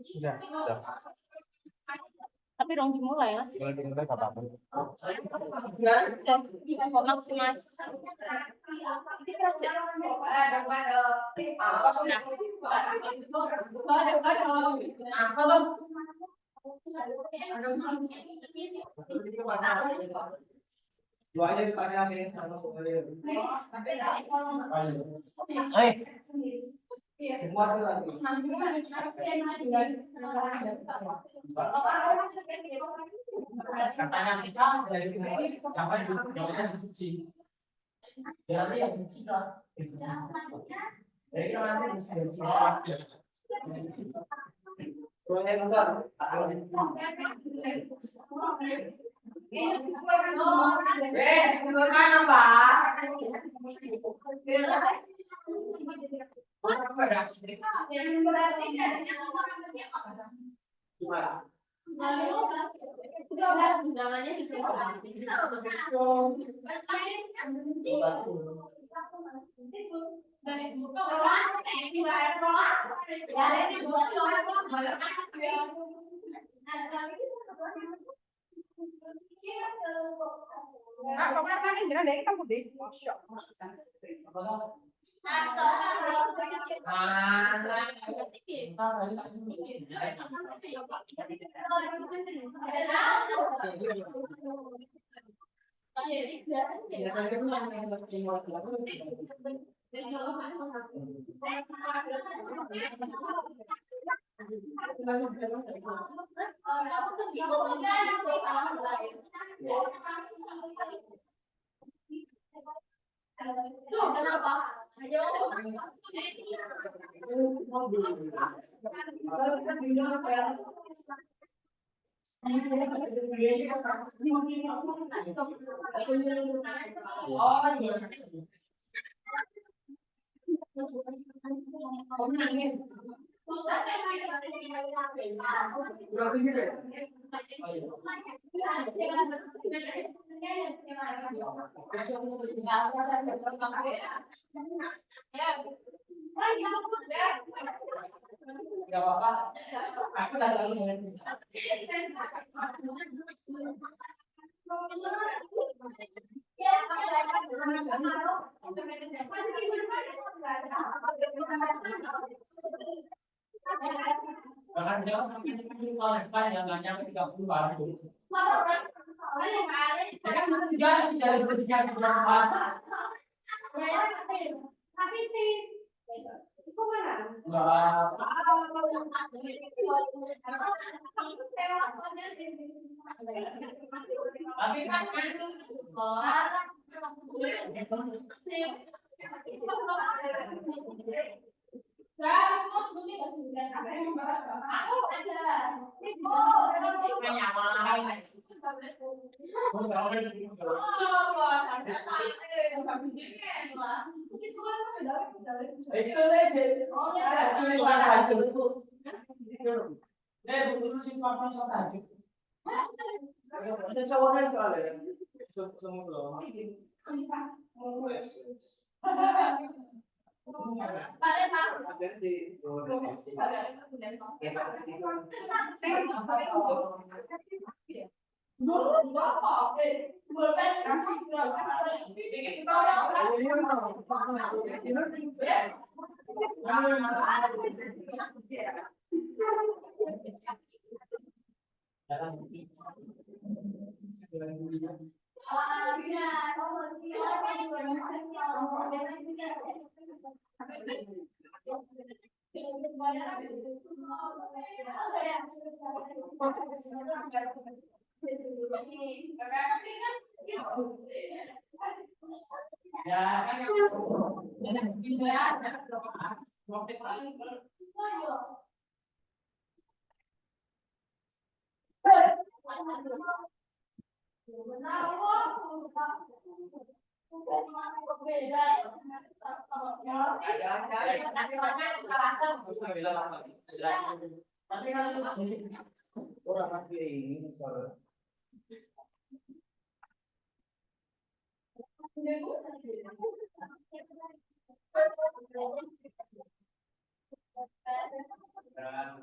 Sudah. Tapi dong dimulai lah. Mulai dimulai nggak apa-apa. Kok maksimalis. Dua aja ditanyain sama semua katanya kita dari kritis jangan jawabnya dicuci jadi yang dicuci lah jadi nanti bisa Proyek nonton. Undangannya di sini. aku datang bahkan jauh sampai yang nggak nyampe 30 barang gitu. Ya kan mana juga dari berbicara berapa? Tapi sih itu mana? Tapi kan Ada cowoknya soalnya. Semua belum. Orang ini Ya.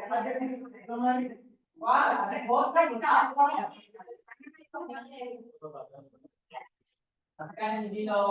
Ada di lemari. Wah, ada hotel di atas. Kan di lo.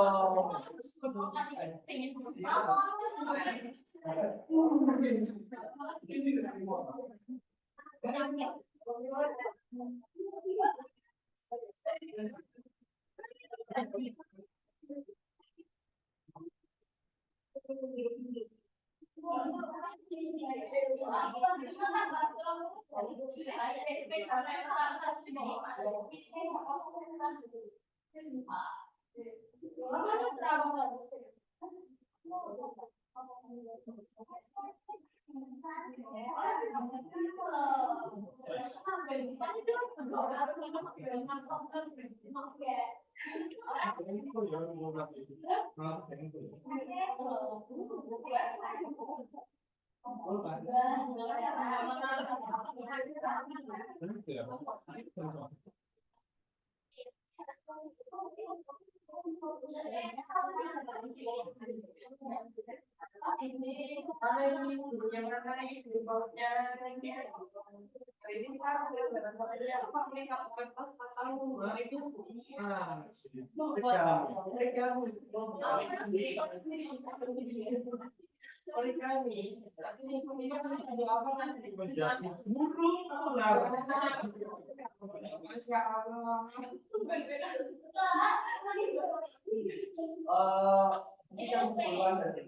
Ini yang keperluan dari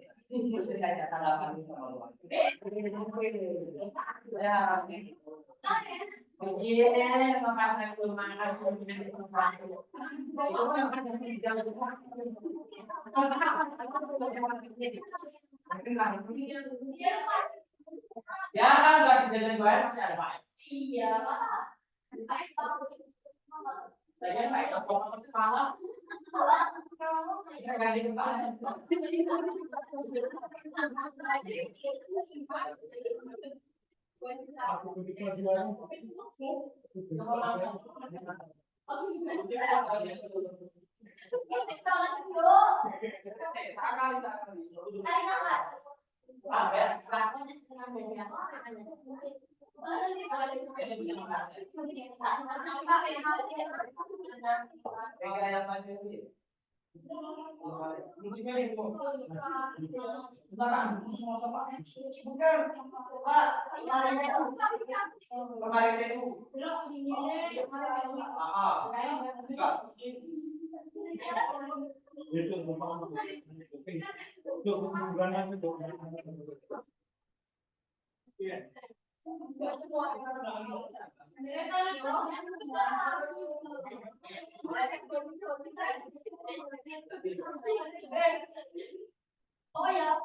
saya tanggapan ya. Iya, makasih terima kasih. Ya kan udah kejadian gue masih ada Pak. Iya Pak. Saya Pak itu kepala. Enggak di kepala. Aku pikir dia. Oh ya,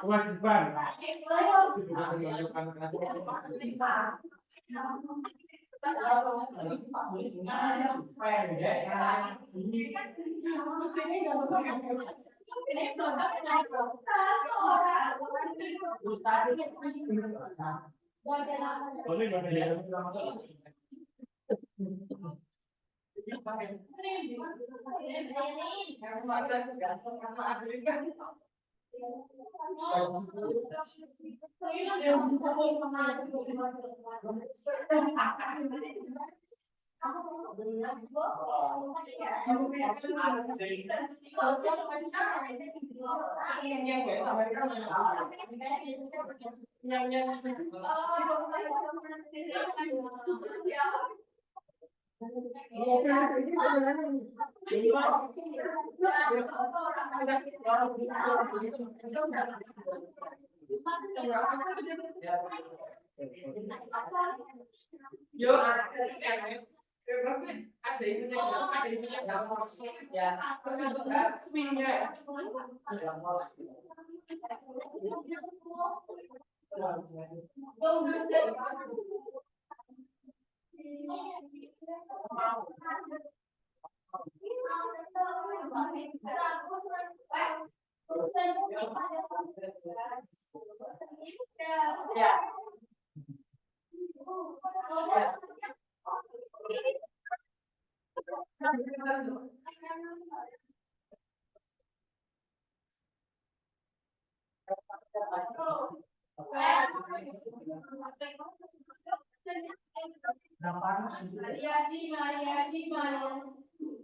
Kewajiban.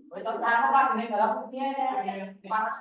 Tentang apa ini dalam panas.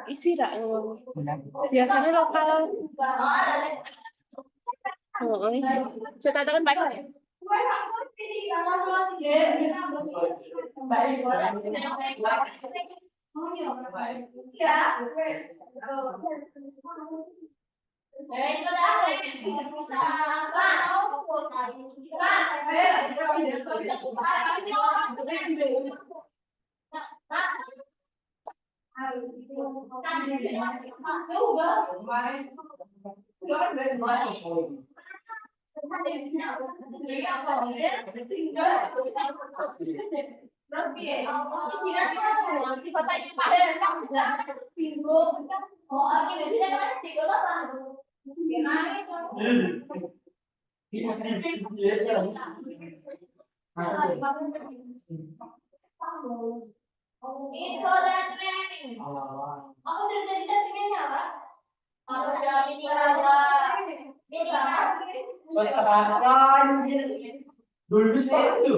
Isi rak biasanya lokal. Oh, saya katakan baik. Dulu itu.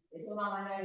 Itu namanya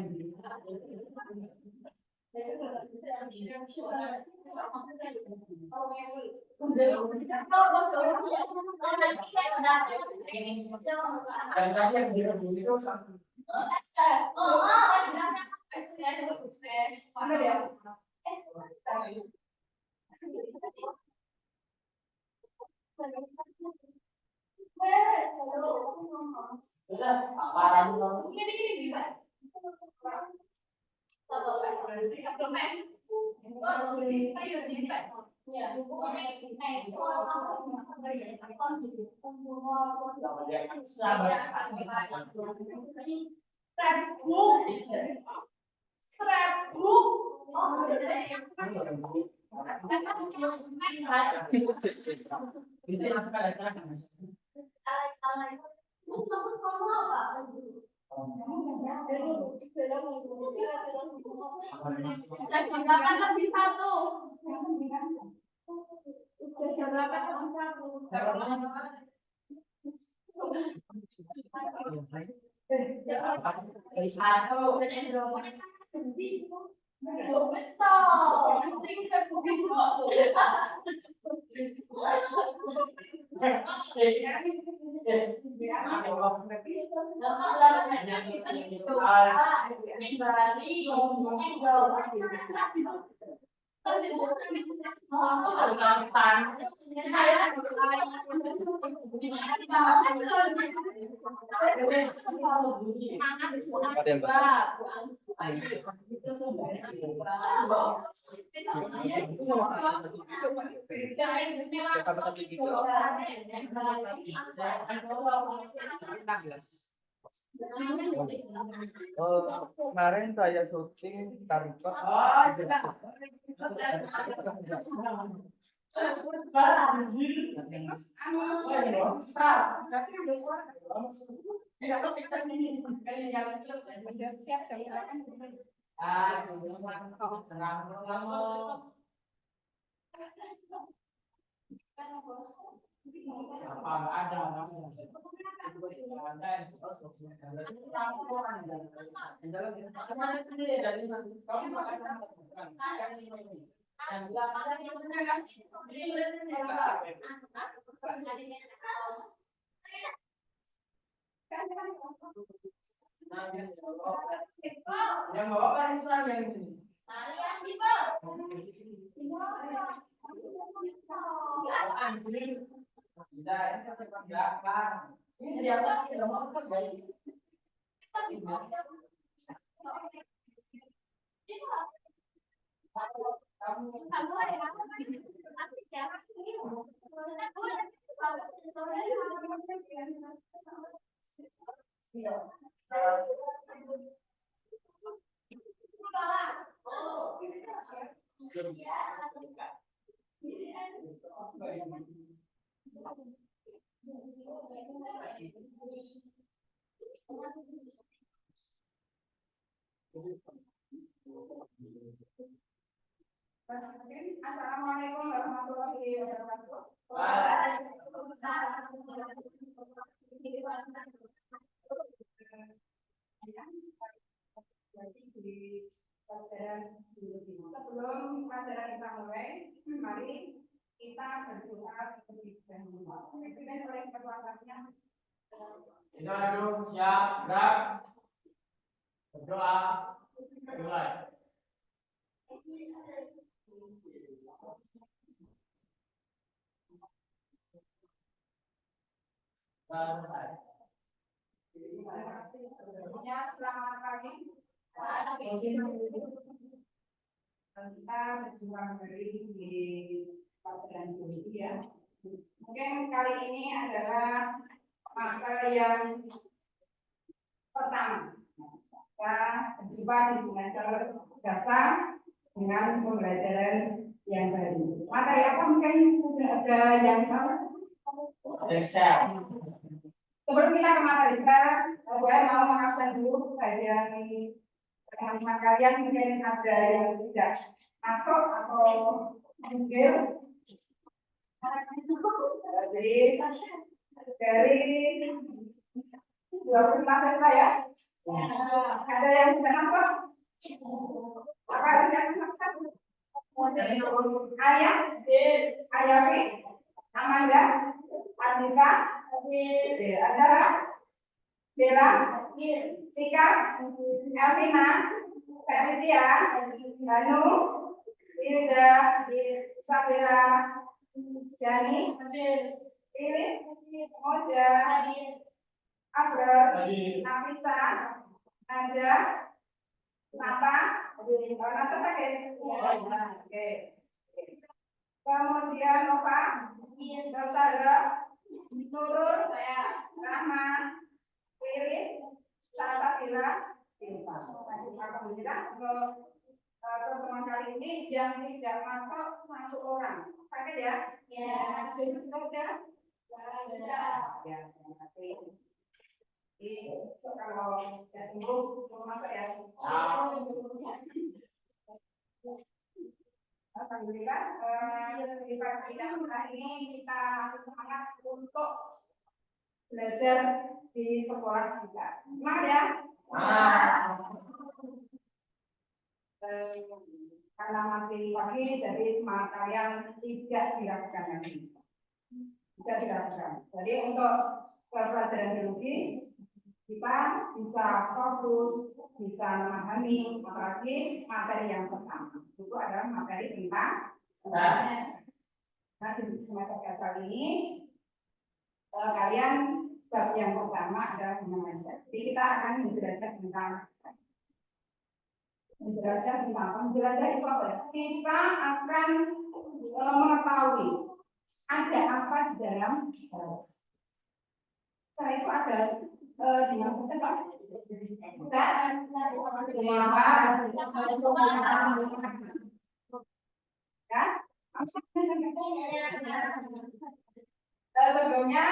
Satu. Ada yang sama satu juga. Kemarin saya syuting tanpa Siap-siap jam berapa? Yang bawa kan yang ini. Ini di atas kita mau terus guys. Assalamualaikum warahmatullahi wabarakatuh. Sebelum pelajaran kita mulai, mari kita berdoa terlebih dahulu. Dipimpin oleh ketua kelasnya. Kita dulu siap, gerak. Berdoa. Mulai. Sebelumnya selamat pagi. Kita berjumpa kembali di pelajaran ini ya. Mungkin kali ini adalah materi yang pertama. Kita berjumpa di semester dasar dengan pembelajaran yang baru. Materi apa mungkin sudah ada yang tahu? Sebelum kita ke materi, saya mau mengabsen dulu kehadiran teman-teman kalian. Mungkin ada yang tidak masuk atau mungkin dari 25 siswa ya. Ada yang tidak masuk? Apa tidak masuk? Ayah, Ayawi, Amanda, Andika, Andara, Bella, Sika, Elvina, Felicia, Danu, Hilda, Isabella, Jani, Iris, Moja, Abrar, Nafisa, Naja, Nata, Nasa sakit. Oke. Kemudian Nova, Rosada, Nurul, Rahma, Wiris, Salsabila. Alhamdulillah untuk pertemuan kali ini yang tidak masuk 1 orang. Sakit ya? Ya. Jadi sudah? Ya, terima kasih. Kalau sudah sembuh, mau masuk ya? Alhamdulillah, di pagi ini kita masih semangat untuk belajar di sekolah kita. Semangat ya? Karena masih pagi, jadi semangat kalian tidak diragukan lagi. Tidak diragukan. Jadi untuk pelajaran biologi kita bisa fokus, bisa memahami, apalagi materi yang pertama. Itu adalah materi tentang semester. Nah, di semester dasar ini kalian bab yang pertama adalah mengenai sel. Jadi kita akan menjelajah tentang sel. Menjelajah tentang menjelajah itu apa? Kita akan mengetahui ada apa di dalam sel. Sel itu ada di mana saja, Pak? Sebelumnya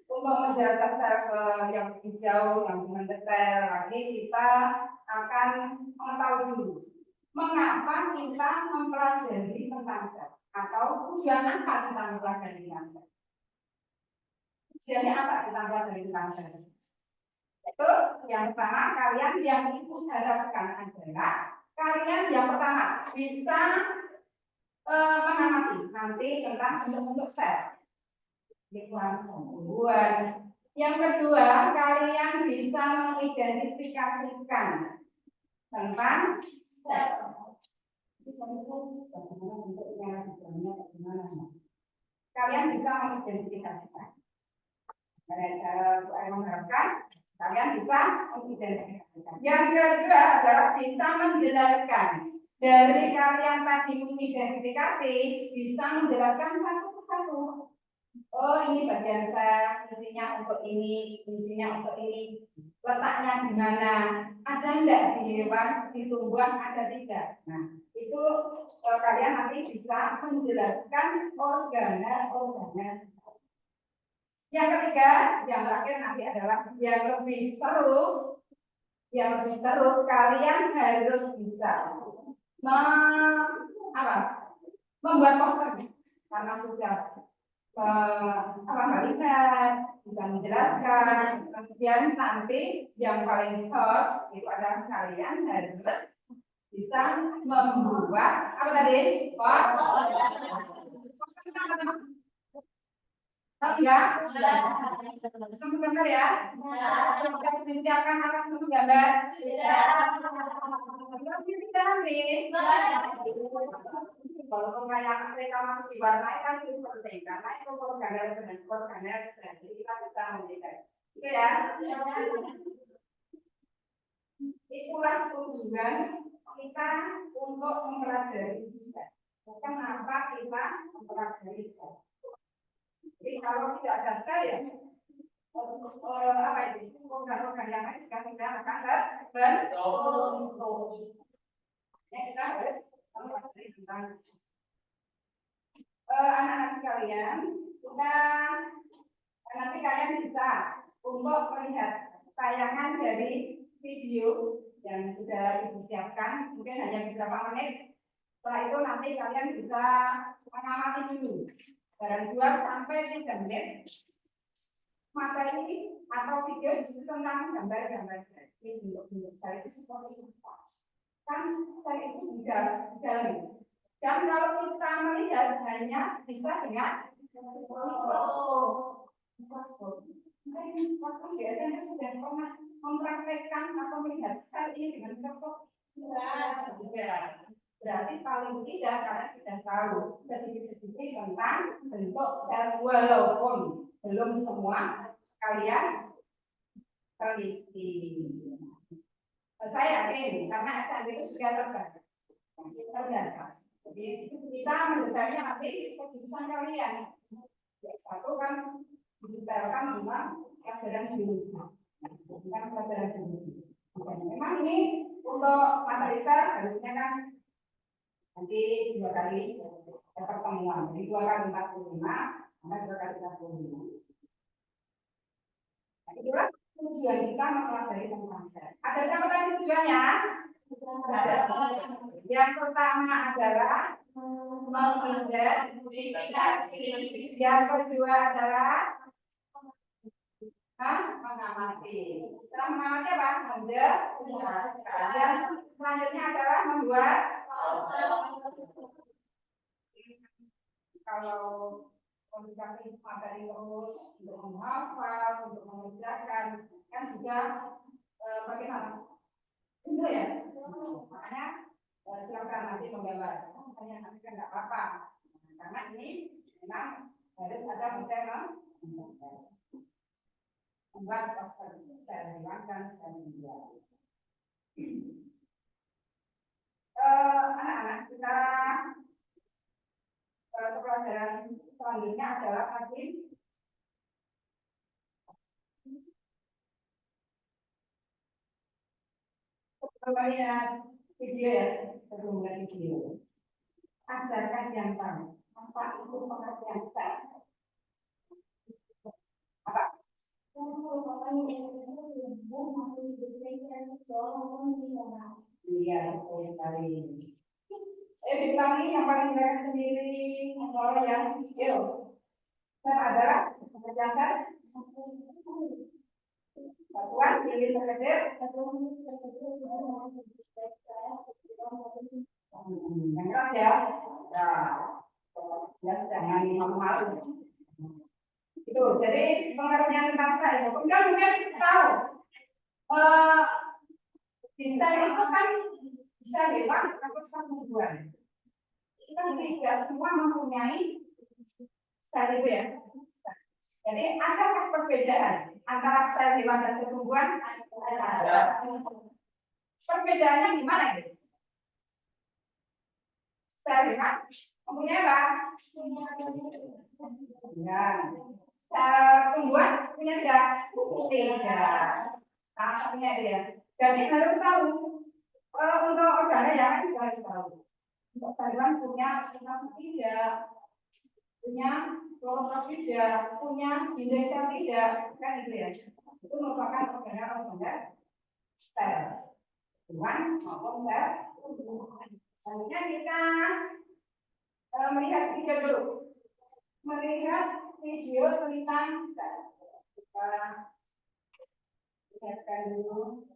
untuk menjelaskan secara yang lebih jauh, yang mendetail lagi, kita akan mengetahui dulu mengapa kita mempelajari tentang sel atau tujuan apa kita mempelajari tentang sel. Tujuannya apa kita mempelajari tentang sel? Itu yang pertama, kalian yang ibu harapkan adalah kalian yang pertama bisa mengamati nanti tentang bentuk-bentuk sel. Tumbuhan. Yang kedua, kalian bisa mengidentifikasikan tentang sel. Kalian bisa mengidentifikasikan. Saya mengharapkan kalian bisa mengidentifikasikan. Yang kedua adalah bisa menjelaskan. Dari kalian tadi mengidentifikasi, bisa menjelaskan satu persatu. Oh, ini bagian sel, isinya untuk ini, isinya untuk ini. Letaknya di mana? Ada enggak di hewan, di tumbuhan, ada tidak? Nah, itu kalian nanti bisa menjelaskan organel-organel. Yang ketiga, yang terakhir nanti adalah yang lebih seru. Yang lebih seru, kalian harus bisa membuat poster karena sudah melihat, bisa menjelaskan. Kemudian nanti yang paling hot itu adalah kalian harus bisa membuat apa tadi? Poster. Ya, semua gambar ya. Sudah disiapkan alat untuk gambar. Walaupun kayak mereka masuk di warna kan itu penting karena itu organel dengan organel jadi kita bisa membedakan. Oke ya. Itulah tujuan kita untuk mempelajari sel. Kenapa kita mempelajari sel? Jadi kalau tidak ada sel ya, apa itu? Organ-organ yang lain juga tidak akan berbentuk. Ya kita harus mempelajari tentang anak-anak sekalian, kita nanti kalian bisa untuk melihat tayangan dari video yang sudah Ibu siapkan, mungkin hanya beberapa menit. Setelah itu nanti kalian bisa mengamati dulu dalam 2 sampai 3 menit materi atau video disitu tentang gambar-gambar sel. Ini bentuk-bentuk sel itu seperti apa? Kan sel itu di dalam. Dan kalau kita melihat hanya bisa dengan mikroskop. Biasanya sudah pernah mempraktekkan atau melihat sel ini dengan mikroskop. Berarti paling tidak kalian sudah tahu sedikit-sedikit tentang bentuk sel walaupun belum semua kalian teliti. Saya yakin karena SMB itu sudah terbatas. Jadi kita mendetailnya nanti kejurusan kalian. Satu kan didetailkan tentang pelajaran biologi, bukan pelajaran biologi. Memang ini untuk materi sel harusnya kan nanti 2 kali pertemuan, jadi 2 kali 45, sama 2 kali 45. Nah, itulah tujuan kita mempelajari tentang sel. Ada berapa tadi tujuannya? Yang pertama adalah mengidentifikasi. Yang kedua adalah mengamati. Setelah mengamati apa? Menjelaskan. Dan selanjutnya adalah membuat. Kalau komunikasi materi terus untuk menghafal, untuk mengerjakan, kan juga bagaimana? Jenuh ya. Makanya silakan nanti membawa. Makanya nanti kan nggak apa-apa. Karena ini memang harus ada materi membuat poster secara hilangkan secara dijual. Anak-anak kita pelajaran selanjutnya adalah tadi lihat video ya, sebelum video. Ajarkan yang tahu apa itu pengertian sel. Apa? Iya, betul sekali. Diulangi yang paling berat sendiri, kalau yang kecil. Sel adalah pengertian sel. Satuan pilih terkecil. Yang keras ya. Ya, jangan malu. Itu jadi pengertian tentang sel. Kemudian mungkin tahu di sel itu kan bisa hewan atau sambungan. Kita tidak semua mempunyai sel itu ya. Jadi adakah perbedaan antara sel hewan dan sel tumbuhan? Ada. Perbedaannya gimana itu? Sel hewan mempunyai apa? Ya. Tumbuhan punya tidak? Tidak. Punya dia. Jadi harus tahu. Kalau untuk organnya ya kan juga harus tahu. Untuk hewan punya tidak, punya kloroplast tidak, punya dinding sel tidak, kan itu ya. Itu merupakan organ sel. Hewan maupun sel. Selanjutnya kita melihat video dulu. Melihat video tentang sel. Kita lihatkan dulu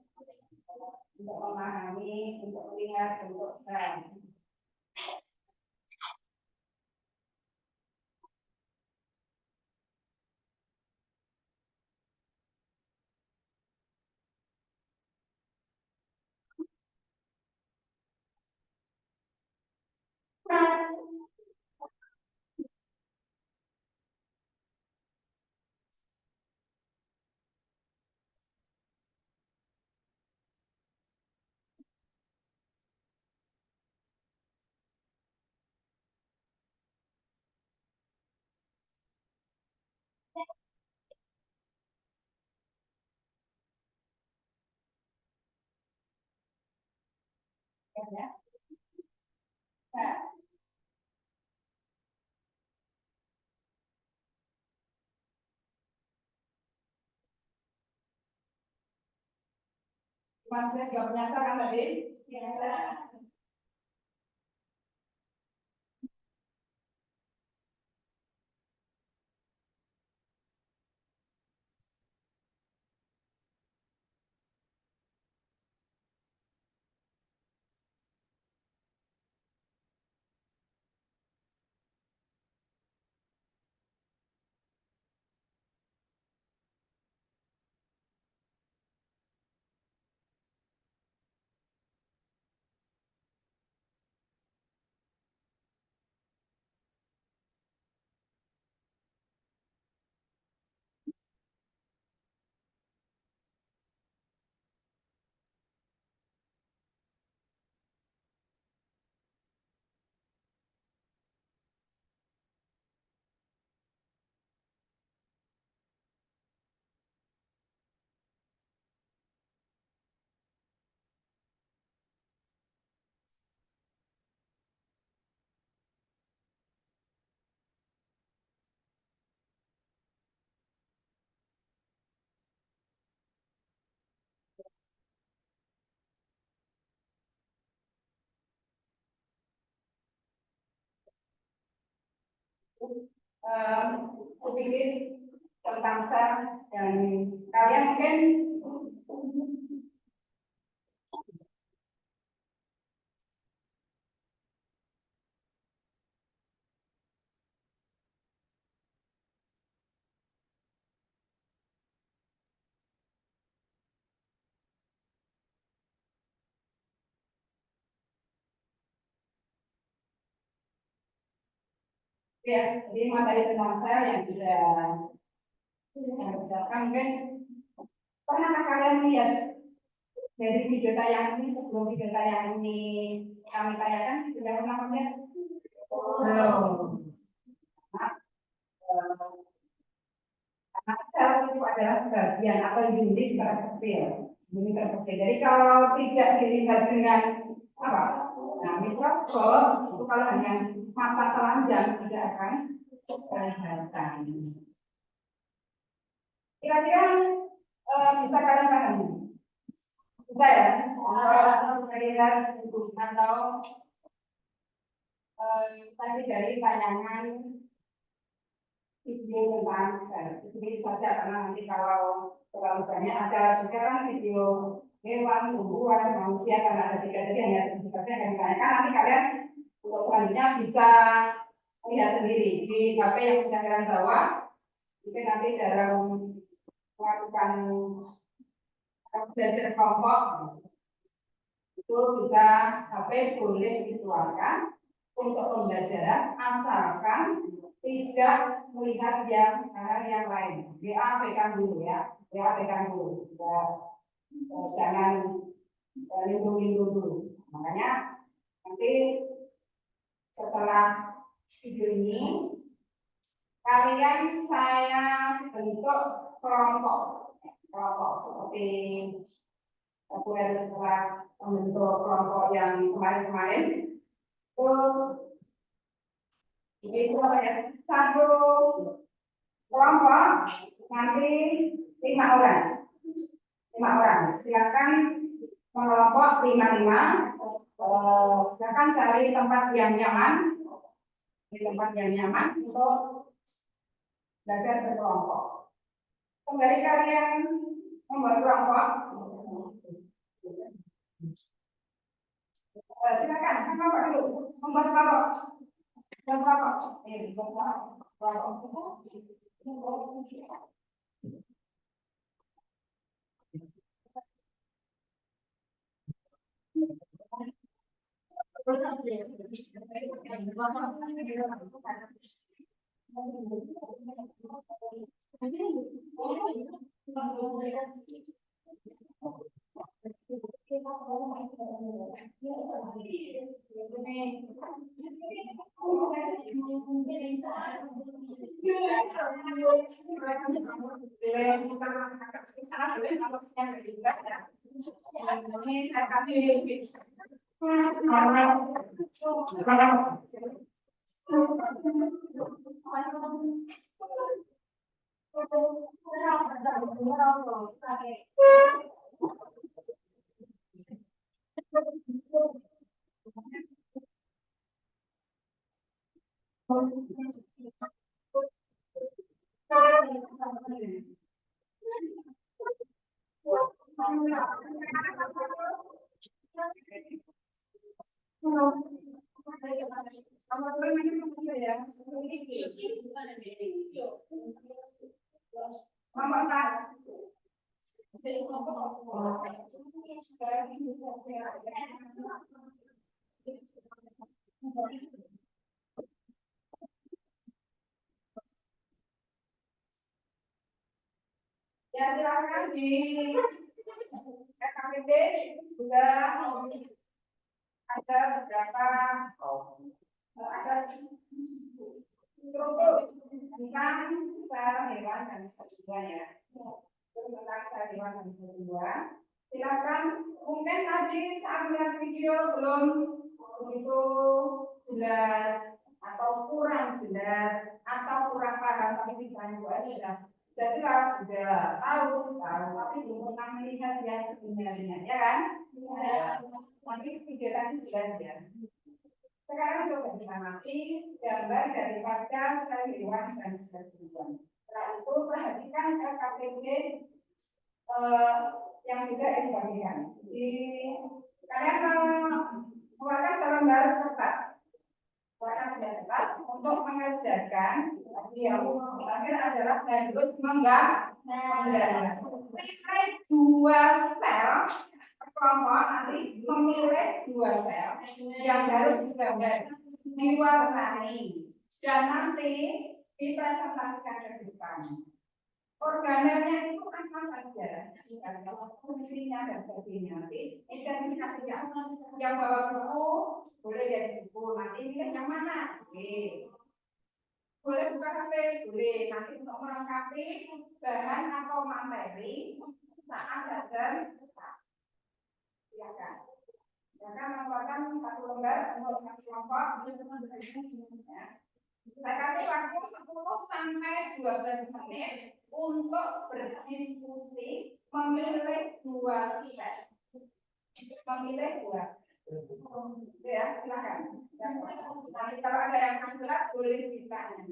untuk memahami, untuk melihat bentuk sel. Ya. Nah, manusia juga menyasar kan tadi? Ya. Sedikit tentang sel dan kalian mungkin ya, jadi materi tentang sel yang sudah misalkan mungkin pernah kalian lihat dari video tayang ini sebelum video tayang ini kami tayangkan sudah pernah melihat belum? Karena sel itu adalah bagian atau unit terkecil. Unit terkecil. Jadi kalau tidak dilihat dengan apa? Nah, mikroskop itu kalau dengan mata telanjang tidak akan kelihatan. Kira-kira bisa kalian pahami? Bisa ya? Kalau melihat atau tadi dari tayangan video tentang sel. Jadi saja karena nanti kalau terlalu banyak ada juga kan video hewan, tumbuhan, manusia karena ada tiga jadi hanya sedikit saja yang ditanyakan. Nanti kalian untuk selanjutnya bisa lihat sendiri di HP yang sudah kalian bawa. Mungkin nanti dalam melakukan belajar kelompok itu bisa HP boleh dikeluarkan untuk pembelajaran asalkan tidak melihat hal yang lain. Abaikan dulu ya, abaikan dulu. Jangan lindung-lindung dulu. Makanya nanti setelah video ini kalian saya bentuk kelompok seperti telah membentuk kelompok yang kemarin-kemarin. Itu apa ya? Satu kelompok nanti 5 orang. 5 orang. Silakan mengelompok 5-5. Silakan cari tempat yang nyaman. Di tempat yang nyaman untuk belajar berkelompok. Sembari kalian membuat kelompok, silakan kelompok dulu, membuat kelompok. Ya silakan di KKP juga ada beberapa ada struktur tentang sel hewan dan sebagainya ya. Tentang sel hewan dan sebagainya. Silakan mungkin tadi saat melihat video belum begitu jelas atau kurang jelas atau kurang paham tapi tidak sudah jelas sudah tahu tapi belum pernah melihat yang sebenarnya ya kan? Nanti video tadi sudah ya. Sekarang coba kita amati gambar daripada sel hewan dan sebagainya. Setelah itu perhatikan KTP yang sudah dibagikan. Kalian mengeluarkan selembar kertas. Untuk mengerjakan yang terakhir adalah harus menggambar. Pilih dua sel kelompok, nanti memilih dua sel yang harus digambar, diwarnai, dan nanti dipresentasikan ke depan. Organelnya itu apa saja, fungsinya dan sebagainya. Nanti identifikasinya yang bawa buku boleh dari buku, nanti pilih yang mana? Oke. Boleh buka HP, boleh. Nanti untuk melengkapi bahan atau materi saat belajar, silakan. Silakan mengeluarkan satu lembar untuk satu kelompok. Ya. Saya kasih waktu 10 sampai 12 menit untuk berdiskusi memilih dua sifat. Memilih dua. Ya, silakan. Nanti kalau ada yang jelas boleh ditanya.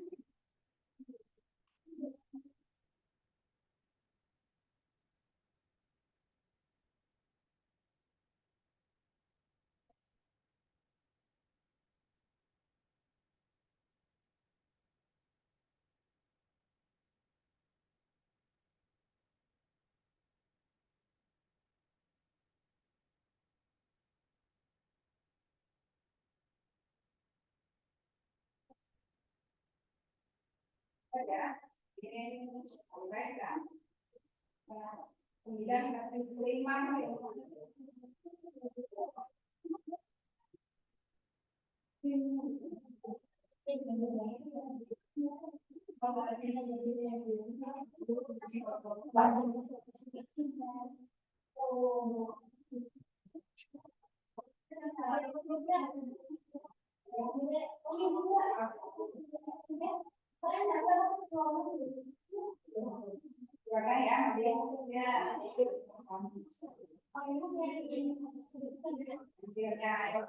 Ya, ini sampaikan. 9,5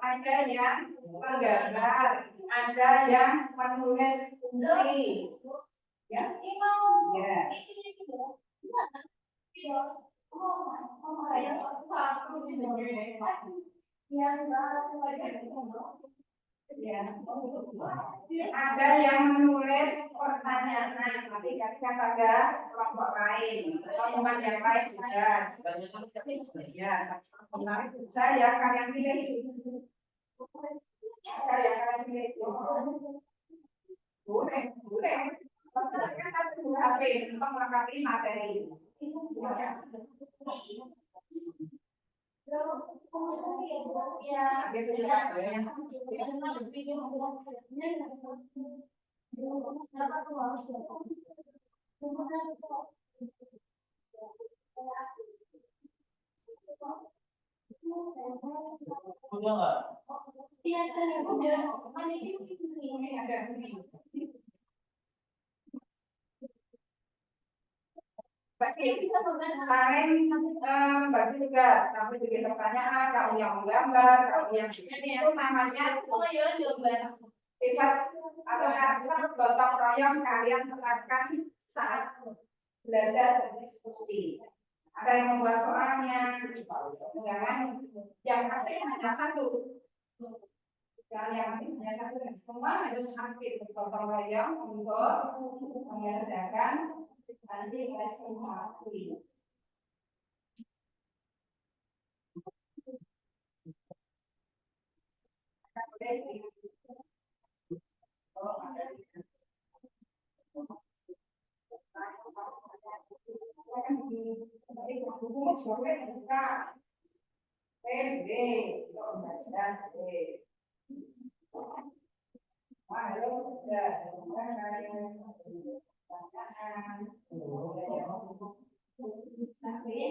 ada yang menggambar, ada yang menulis fungsi. Ya, ya. Ada yang menulis pertanyaan, nanti kasihkan pada kelompok lain, teman yang lain juga. Ya, saya akan yang pilih. Saya akan pilih. Boleh, boleh. Kan saya sudah HP untuk melengkapi materi. Saling bagi tugas, kamu bikin pertanyaan, kamu yang menggambar, kamu yang itu namanya sifat atau karakter gotong royong kalian terapkan saat belajar berdiskusi. Ada yang membuat soalnya, jangan yang aktif hanya satu. Jangan yang aktif hanya satu, dan semua harus aktif gotong royong untuk mengerjakan nanti presentasi.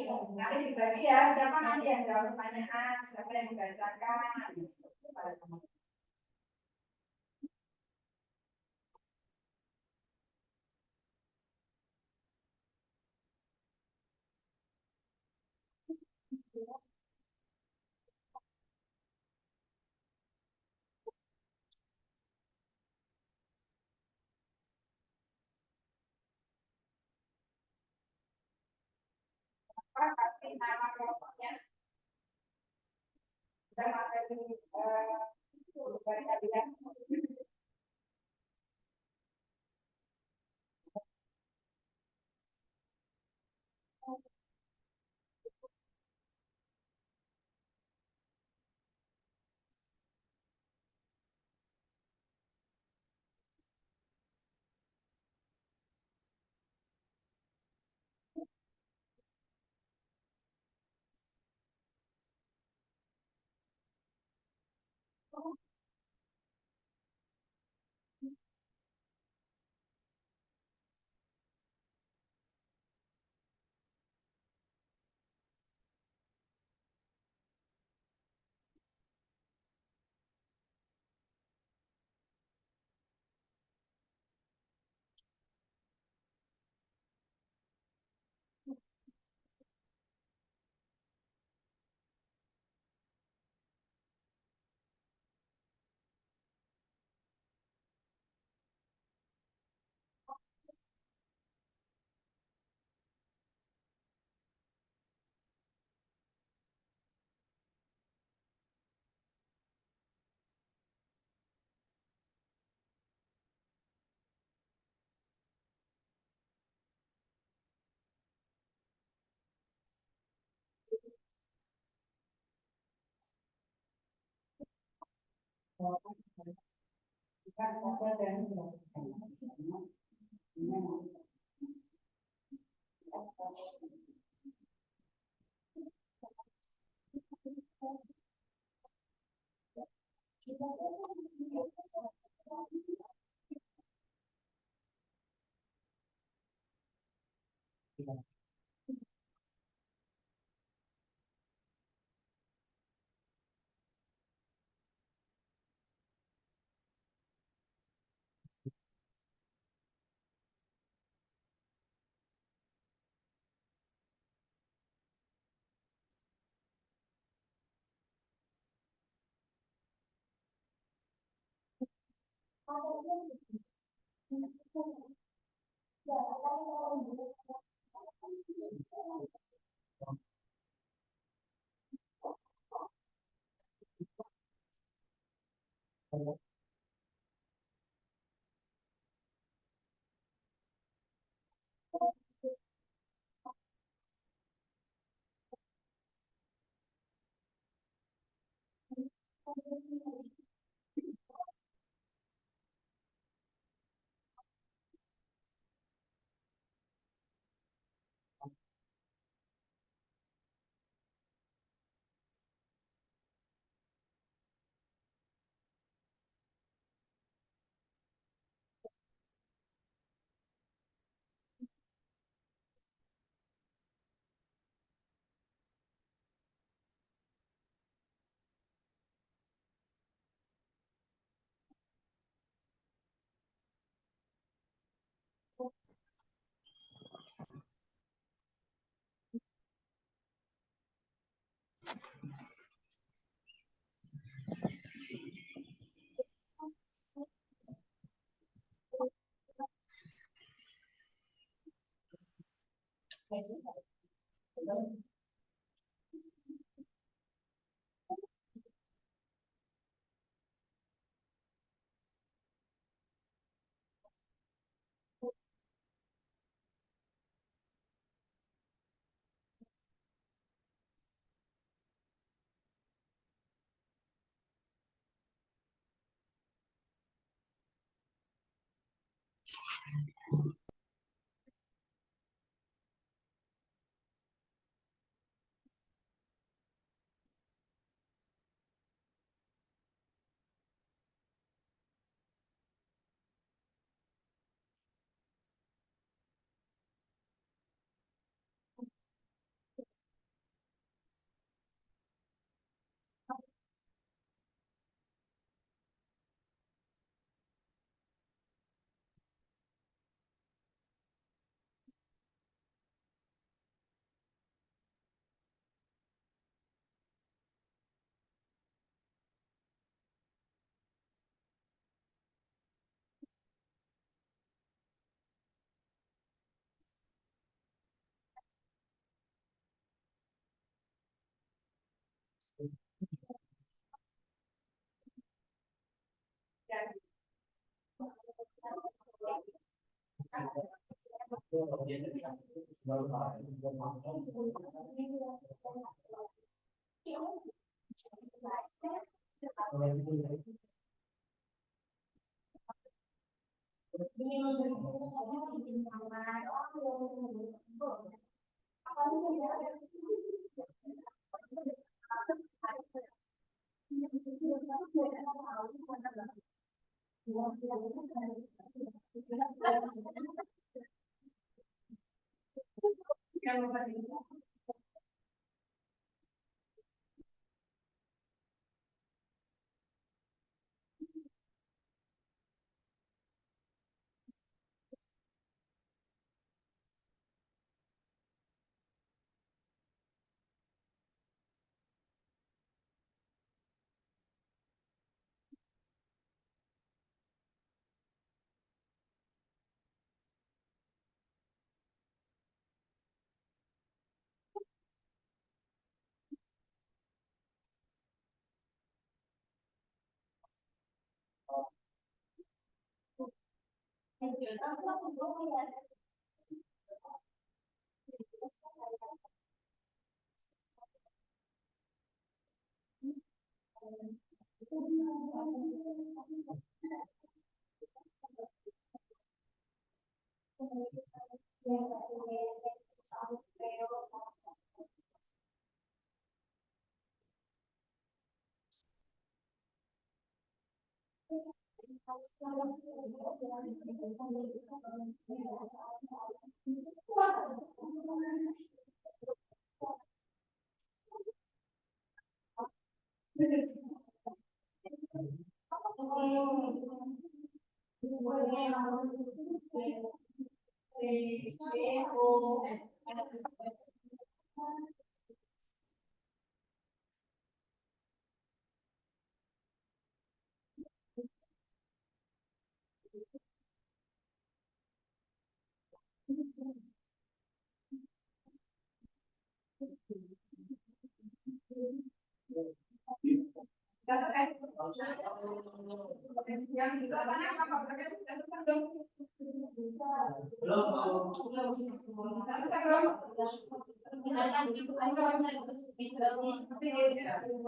Nanti dibagi ya, siapa nanti yang jawab pertanyaan, siapa yang membacakan. kasih nama kelompoknya dan materi dari kajian.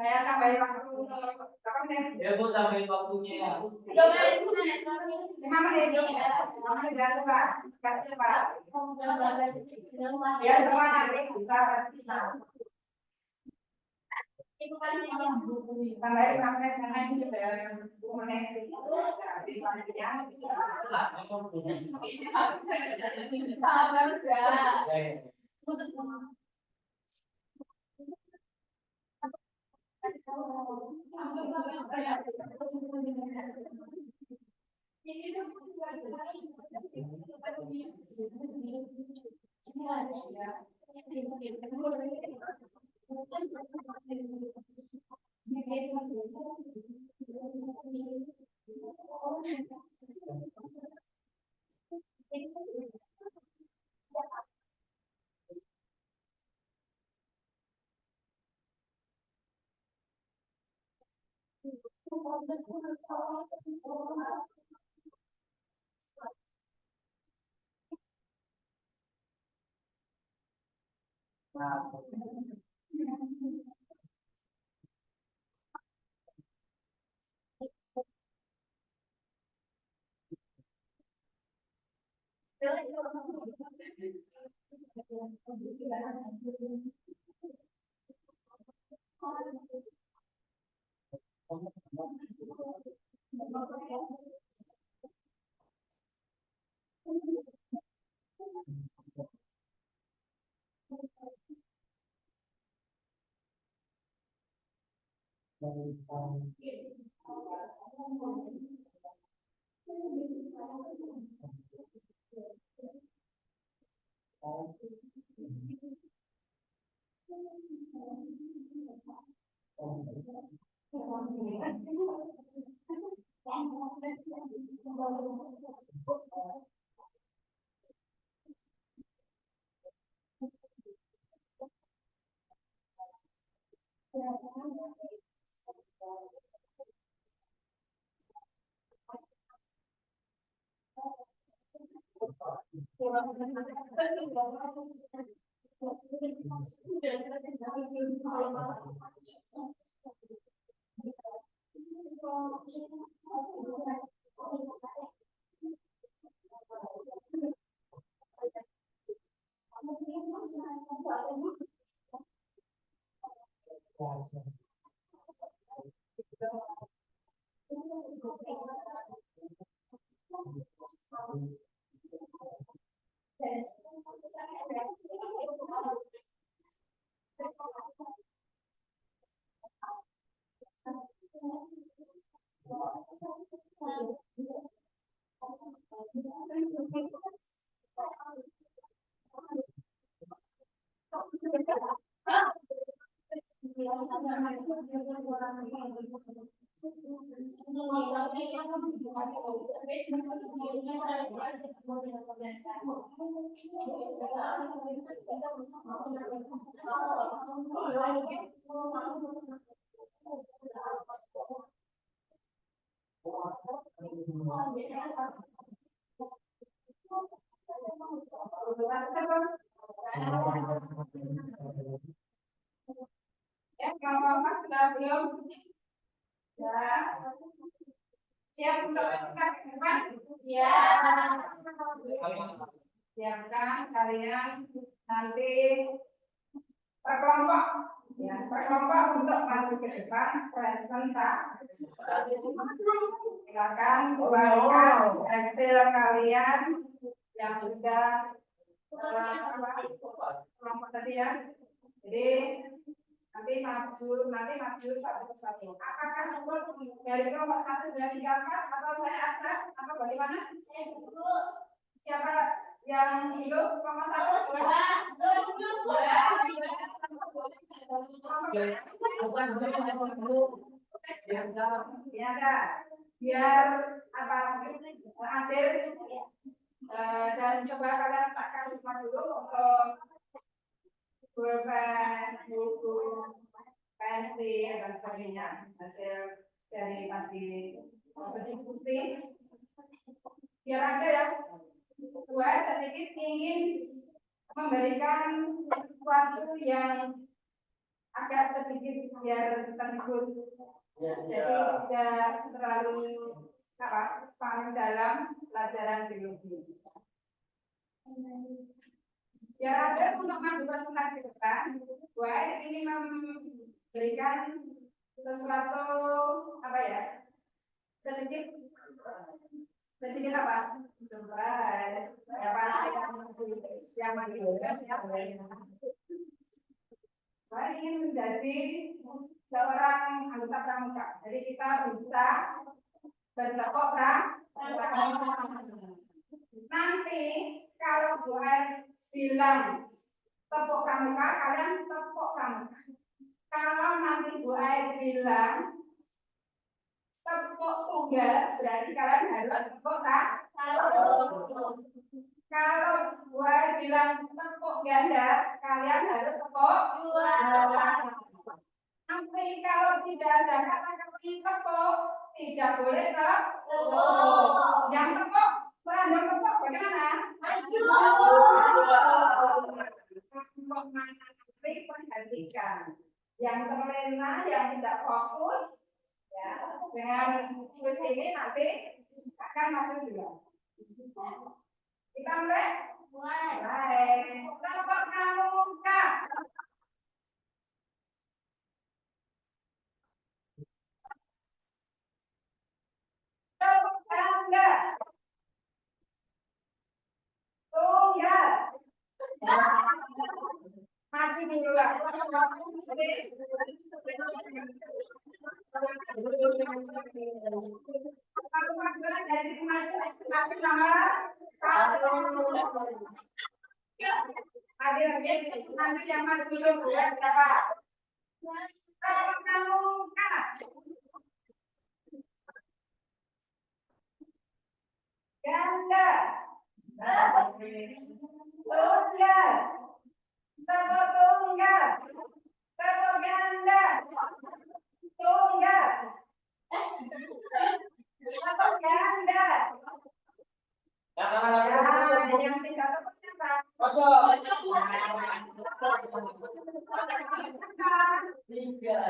Saya tambahin waktu berapa menit? Ya Bu, tambahin waktunya ya. 5 menit. 5 menit jangan cepat. Jangan cepat. Biar semua nanti bisa. Tambahin 5 menit karena ini sudah 10 menit. Habis selanjutnya. Ya, Bapak sudah belum? Ya. Siap untuk berangkat ke depan? Siap. Siapkan kalian nanti berkelompok. Ya, berkelompok untuk maju ke depan presentasi. Silakan keluarkan hasil kalian yang sudah kelompok tadi ya. Jadi nanti maju satu persatu. Apakah cukup dari kelompok 1, 2, 3, 4 atau saya acak atau bagaimana? Siapa yang hidup kelompok 1, 2? Ya ada. Biar apa? Adil. Dan coba kalian letakkan semua dulu untuk pulpen, buku, pensil dan sebagainya hasil dari tadi berdiskusi. Biar ada ya, gue sedikit ingin memberikan sesuatu yang agak sedikit biar terhibur. Jadi tidak terlalu paling dalam pelajaran biologi. Biar ada untuk maju presentasi ke depan, gue ingin memberikan sesuatu apa ya? Sedikit apa? Yang gue ingin menjadi seorang anggota pramuka. Jadi kita bisa bertepuk nanti kalau gue bilang tepuk pramuka, kalian tepuk pramuka. Kalau nanti gue bilang tepuk tunggal, berarti kalian harus tepuk kalau gue bilang tepuk ganda, kalian harus tepuk dua. Nanti kalau tidak ada kata-kata tepuk, tidak boleh tepuk. Yang tepuk, yang tepuk bagaimana? Perhatikan yang terlena, yang tidak fokus, ya dengan kuis ini nanti akan masuk juga. Kita mulai. Kelompok pramuka. Kelompok ganda. Tunggal. Maju dulu lah. Nanti yang maju dulu ya siapa? Pramuka. Ganda. Tunggal. Tepuk tunggal. Tepuk ganda. Tunggal. Tepuk ganda. yang tidak tepat siapa? Ojo. Tiga.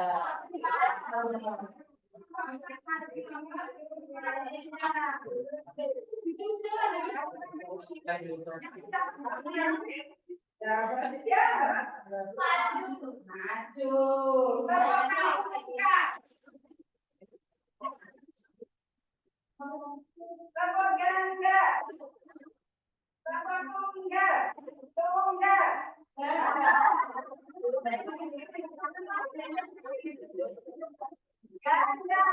Ya, berarti dia maju. Tepuk tangan. Tepuk ganda. Tepuk tunggal. Tunggal. Ganda.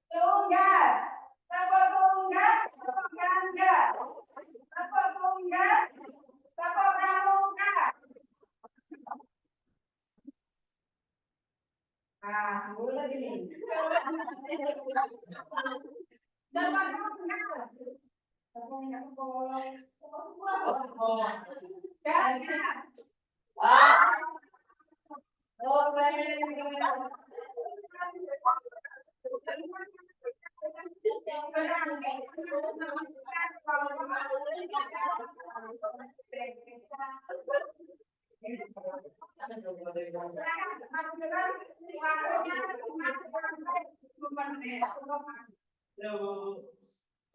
Tunggal. Tepuk tunggal. Tepuk ganda. Tepuk tunggal. Tepuk pramuka. Nah, semua lagi nih. Tepuk tunggal. Ganda.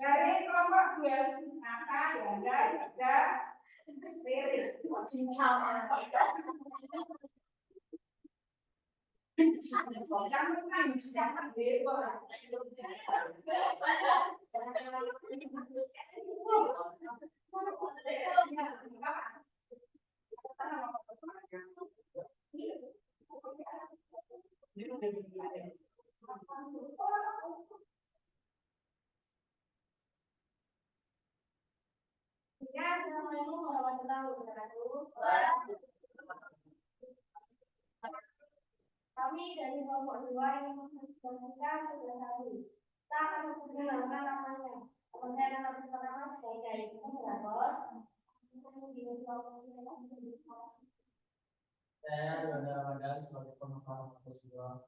Dari kelompok 2 maka ganda juga lirik. Assalamualaikum warahmatullahi wabarakatuh. Kami dari kelompok 2 yang menyaksikan sudah tadi. Kita akan mengenalkan namanya. Teman saya nama pertama sebagai moderator. Saya Rada Ramadan sebagai pengacara mahasiswa.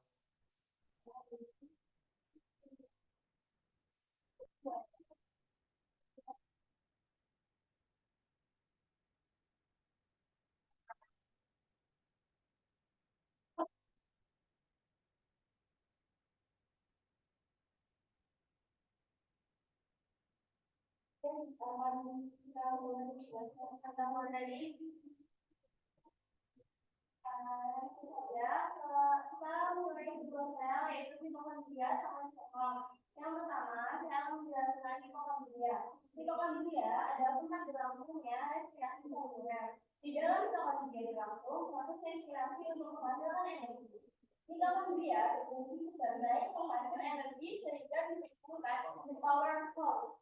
Yang pertama, saya akan menjelaskan mitokondria. Mitokondria adalah tempat berlangsungnya respirasi seluruhnya. Di dalam mitokondria berlangsung proses respirasi untuk menghasilkan energi. Mitokondria berfungsi sebagai penghasil energi sehingga disebutkan the power source.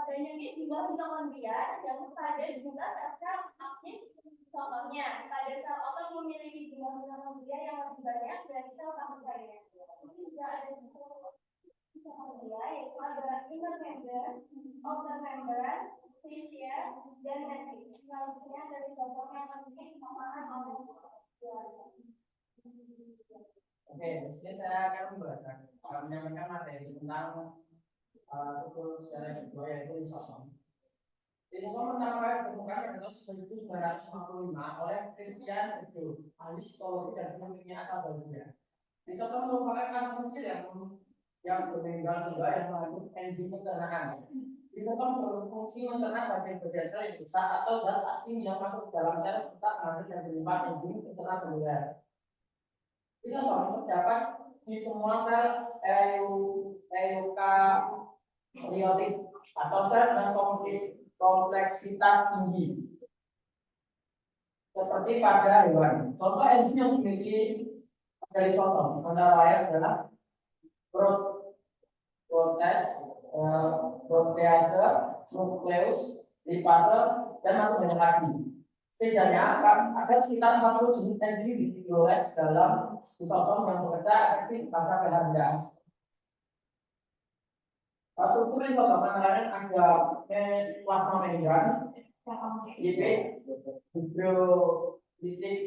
Banyak jumlah mitokondria tergantung pada jumlah sel-sel aktif. Contohnya, pada sel otot memiliki jumlah mitokondria yang lebih banyak dari sel tahu lainnya. Ini juga ada mitokondria yaitu ada inner membrane, outer membrane, fascia, dan matrix. Selanjutnya dari sosok yang lebih pemahaman oleh Oke, di sini saya akan menyampaikan materi tentang struktur sel yang kedua yaitu lisosom. Lisosom pertama kali ditemukan pada tahun 1955 oleh Christian Edou, ahli psikologi dan kimia asal Belgia. Lisosom merupakan kanal kecil yang bermenggal tunggal yang mengandung enzim pencernaan. Lisosom berfungsi mencerna bagian-bagian sel yang rusak atau zat asing yang masuk ke dalam sel serta mengandung dan menyimpan enzim pencerna seluler. Lisosom terdapat di semua sel eukariotik atau sel dengan kompleksitas tinggi seperti pada hewan. Contoh enzim yang dimiliki dari lisosom antara lain adalah protease, nukleus, lipase, dan masih banyak lagi. Setidaknya ada sekitar 40 jenis enzim dioles dalam lisosom yang bekerja efektif pada pH rendah. Struktur lisosom antara lain ada plasma membran, lipid, hidrolitik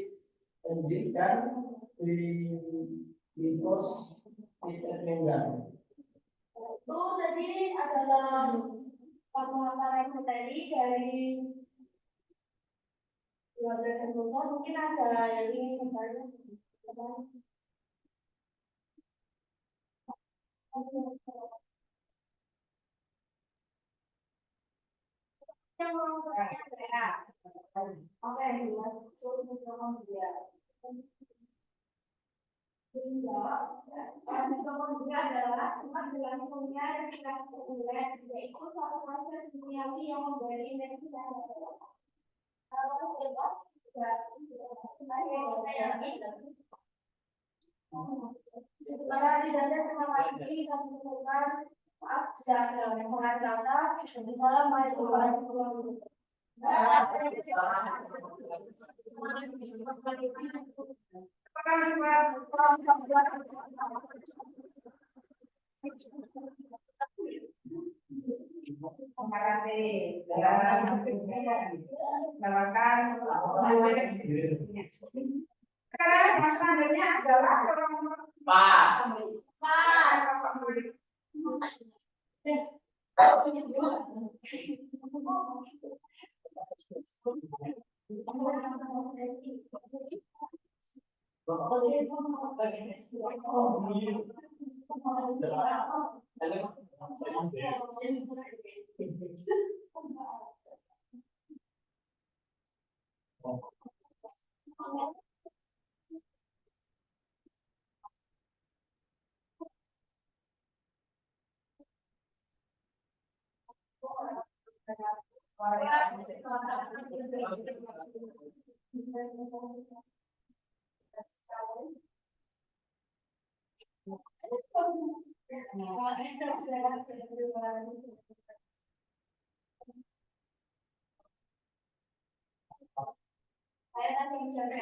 enzim, dan glukosid membran. itu tadi adalah pemaparan materi dari 12 anggota mungkin ada yang ingin bertanya. Yang mau bertanya? Oke, kemudian adalah tempat berlangsungnya replikat populer, yaitu suatu proses duniawi yang memberi energi dan kalau bebas pada tidak terima kasih dan mengucapkan maaf jika ada kesalahan kata salam maju Terima kasih. Bawakan sekarang yang selanjutnya adalah Pak. saya masih mencari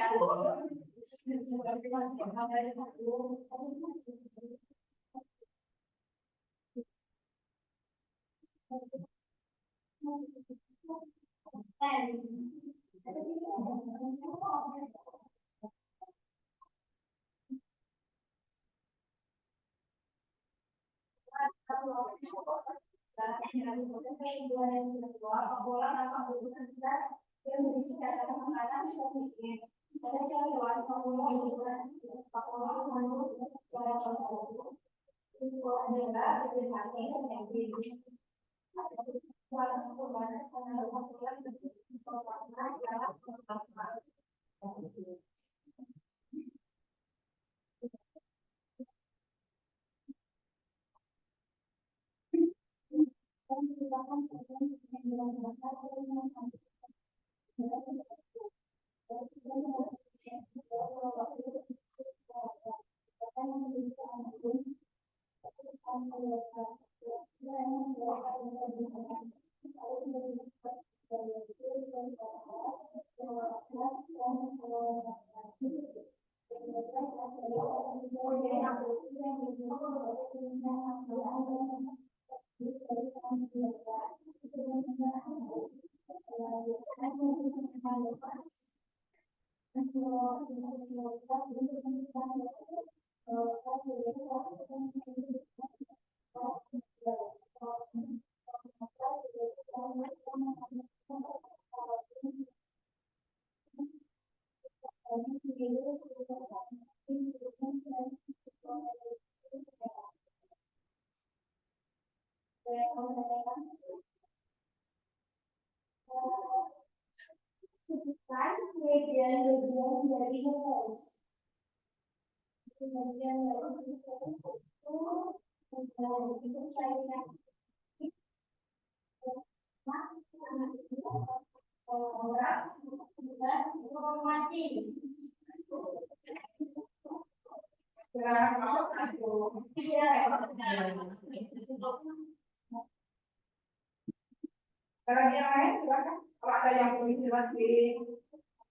Kalau yang lain silakan. Kalau ada yang belum jelas di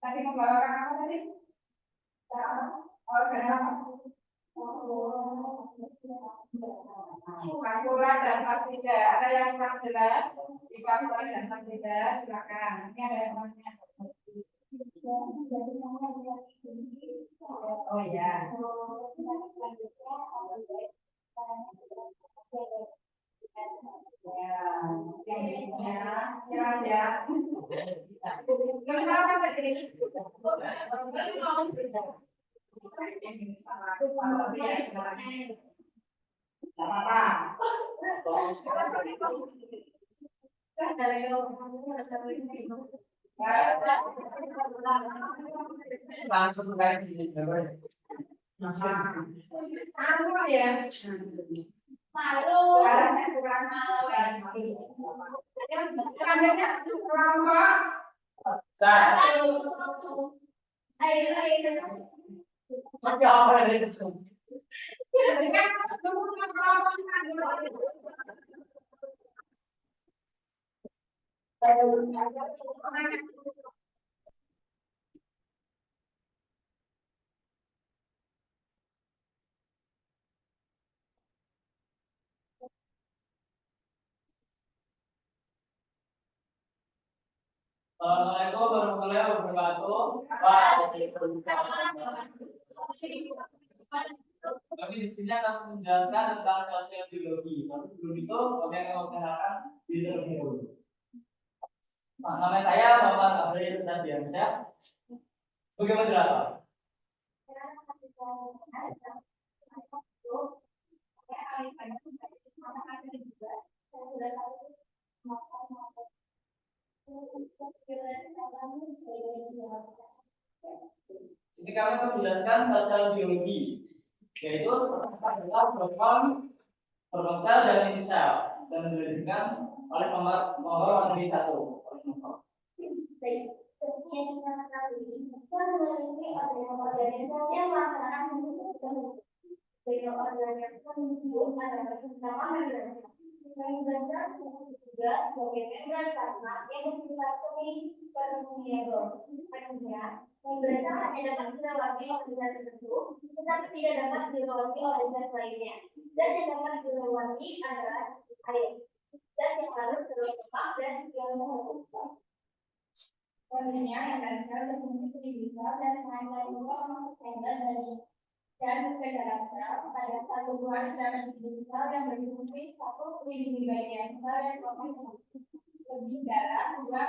tadi membawakan apa tadi? Pantura dan Pasida. Ada yang kurang jelas di Pantura dan Pasida, silakan. Ini ada yang namanya. Oh ya. Ya. Langsung kayak gini. Apa ya? Malu. Karena kurang malu ya. Selanjutnya kelompok Satu. air. Oke, apa ini? Berikan kelompok Assalamualaikum warahmatullahi wabarakatuh. Waalaikumsalam. Kami di sini akan menjelaskan tentang sosial biologi. Tapi sebelum itu, kami akan mengenalkan diri terlebih dahulu. Nama saya Bapak Gabriel Nadiansyah sebagai moderator. Sini kami akan menjelaskan sosial biologi, yaitu adalah program sel dan inti sel dan didirikan oleh pembawa materi 1. Tetapi tidak dapat dilewati oleh zat lainnya. Dan yang dapat dilewati adalah air. Dan yang harus terlepas dan yang harus Selanjutnya yang dari sel berfungsi individual dan lain-lain masuk tembel dan ke dalam sel pada satu buah dalam individual yang berfungsi satu melindungi bagian sel yang lebih dalam dua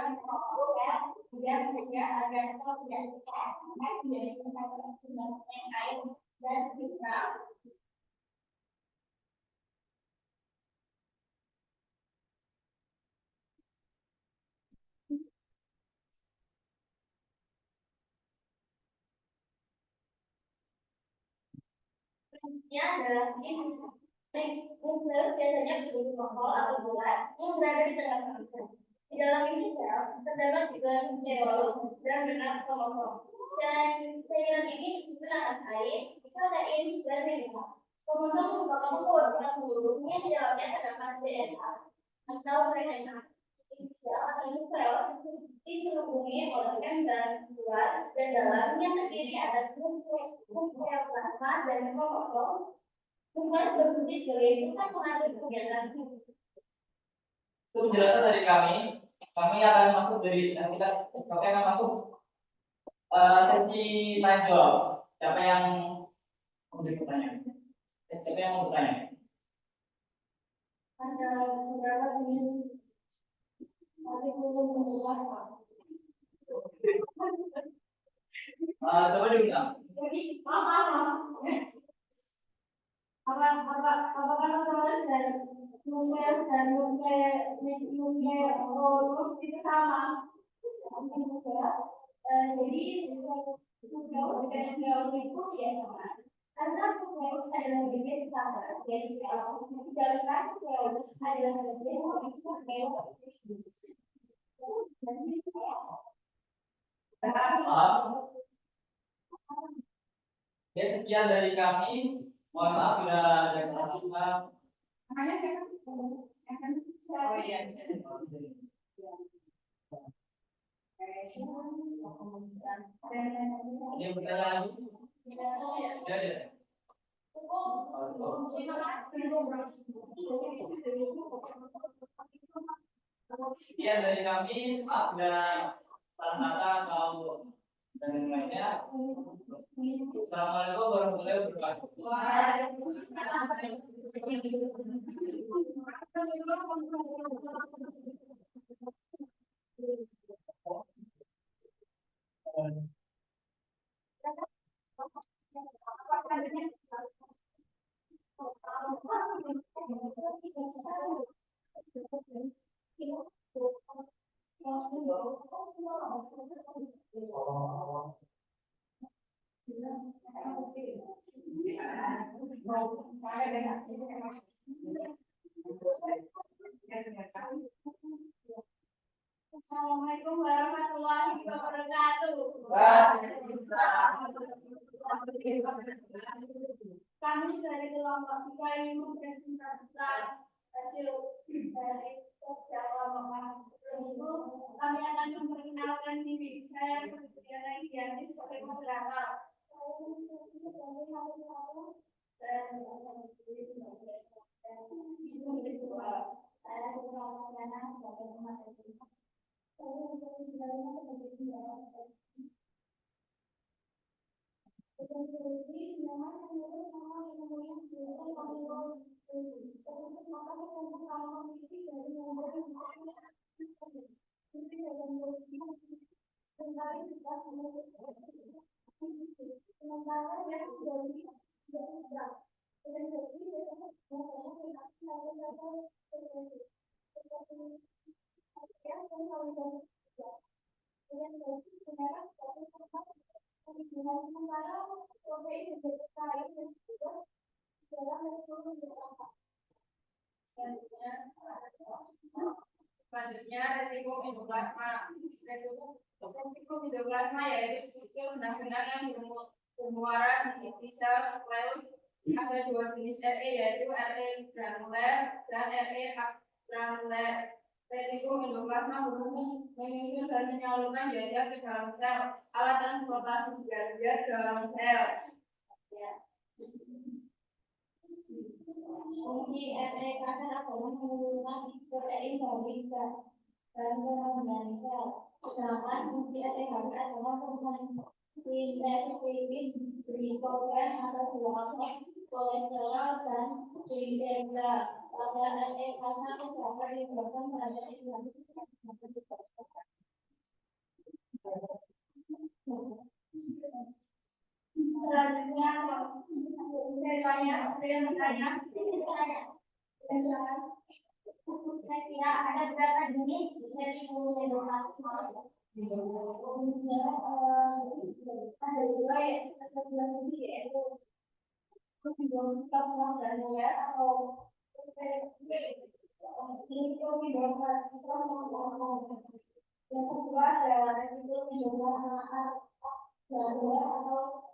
tiga agar sel tidak rusak menjadi yang air dan kita. adalah nukleus biasanya berbentuk mongkol atau bulat yang berada di tengah tengah. Di dalam inti sel terdapat juga nukleolus dan benang kromosom. Cairan ini menggunakan air, ada ini dan DNA. Kromosom merupakan kewarna burung yang di dalamnya terdapat DNA atau RNA. Inti sel atau nukleus diselubungi oleh membran luar dan dalam yang terdiri atas nukleoplasma dan kromosom. Nukleus berfungsi sebagai pusat pengatur kegiatan. Itu penjelasan dari kami. Kami akan masuk sesi tanya jawab. Siapa yang mau bertanya? Siapa yang mau bertanya? Ada beberapa jenis Coba diulang. jadi apakah nukleus dan nukleolus itu sama? Jadi nukleus dan nukleolus itu ya sama. Karena nukleus adalah bagian utama dari sel, sedangkan nukleolus adalah bagian nukleus itu sendiri. Ya, sekian dari kami. Mohon maaf bila ada salah-salah. Namanya siapa? Oh iya. Ada yang bertanya lagi? Ya, ya. Sekian dari kami. Maaf bila salah kata atau dan lainnya. Assalamualaikum warahmatullahi wabarakatuh. Waalaikumsalam. Assalamualaikum warahmatullahi wabarakatuh. Kami dari kelompok 3514 hasil dari kerja kelompok itu, kami akan memperkenalkan diri. Saya Diana Idiani sebagai moderator. Selanjutnya resiko endoplasma. Resiko endoplasma yaitu struktur benang-benang yang bermuara di sel nukleus. Ada dua jenis RE yaitu RE granuler dan RE agranuler. Resiko endoplasma menyusun dan menyalurkan data ke dalam sel. Alat transportasi ganja dalam sel. Fungsi RE kadar adalah menurunkan protein dari dan mengenai sel. Sedangkan fungsi RE kadar adalah menginterferir glikogen atau glukosa, kolesterol dan triglycerida. Pada RE kadar dapat disebabkan pada selanjutnya saya bertanya, kira-kira ada berapa jenis dari endoplasma? Ada dua jenis yaitu endoplasma granuler atau yang kedua adalah endoplasma granuler atau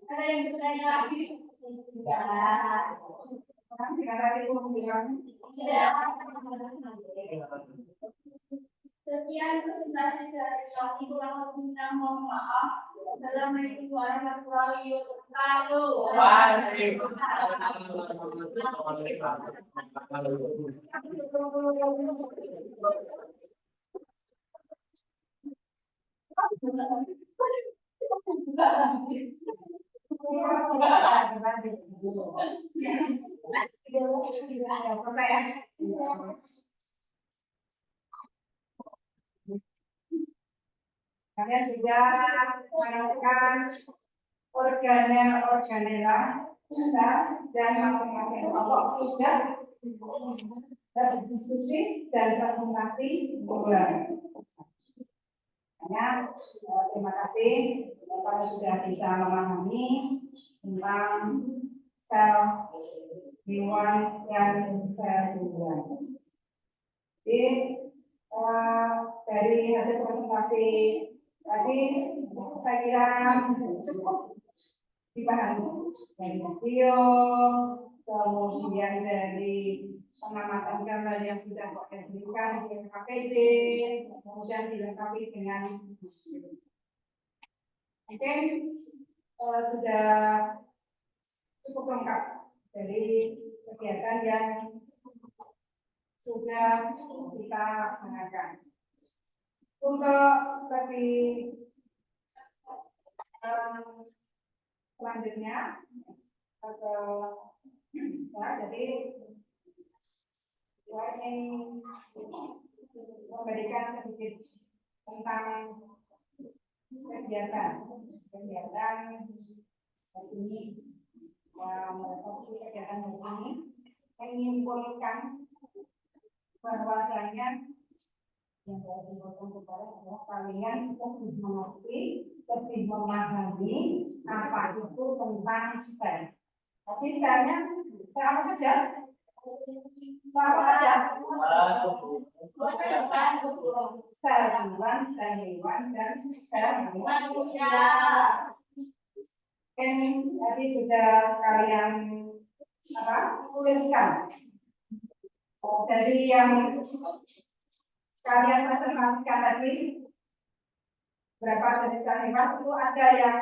ada yang bertanya lagi? Sekian presentasi dari kami, kurang lebihnya mohon maaf. Assalamualaikum warahmatullahi Kalian sudah menemukan organel-organela dan masing-masing kelompok sudah berdiskusi dan presentasi bulan. Terima kasih kalau sudah bisa memahami tentang sel hewan dan sel tumbuhan. Jadi dari hasil presentasi tadi saya kira cukup dipahami dari video, kemudian dari pengamatan gambar yang sudah diberikan di KPD, kemudian dilengkapi dengan mungkin sudah cukup lengkap dari kegiatan yang sudah kita laksanakan. Untuk lebih selanjutnya, jadi saya ingin memberikan sedikit tentang kegiatan ini, refleksi kegiatan ini menyimpulkan bahwasanya yang saya simpulkan kepada adalah kalian lebih mengerti, lebih memahami apa itu tentang sel. Tapi selnya apa saja? Apa saja? Sel hewan, sel hewan, dan sel manusia. Tadi sudah kalian tuliskan dari yang kalian presentasikan tadi. Berapa jenis sel hewan itu ada yang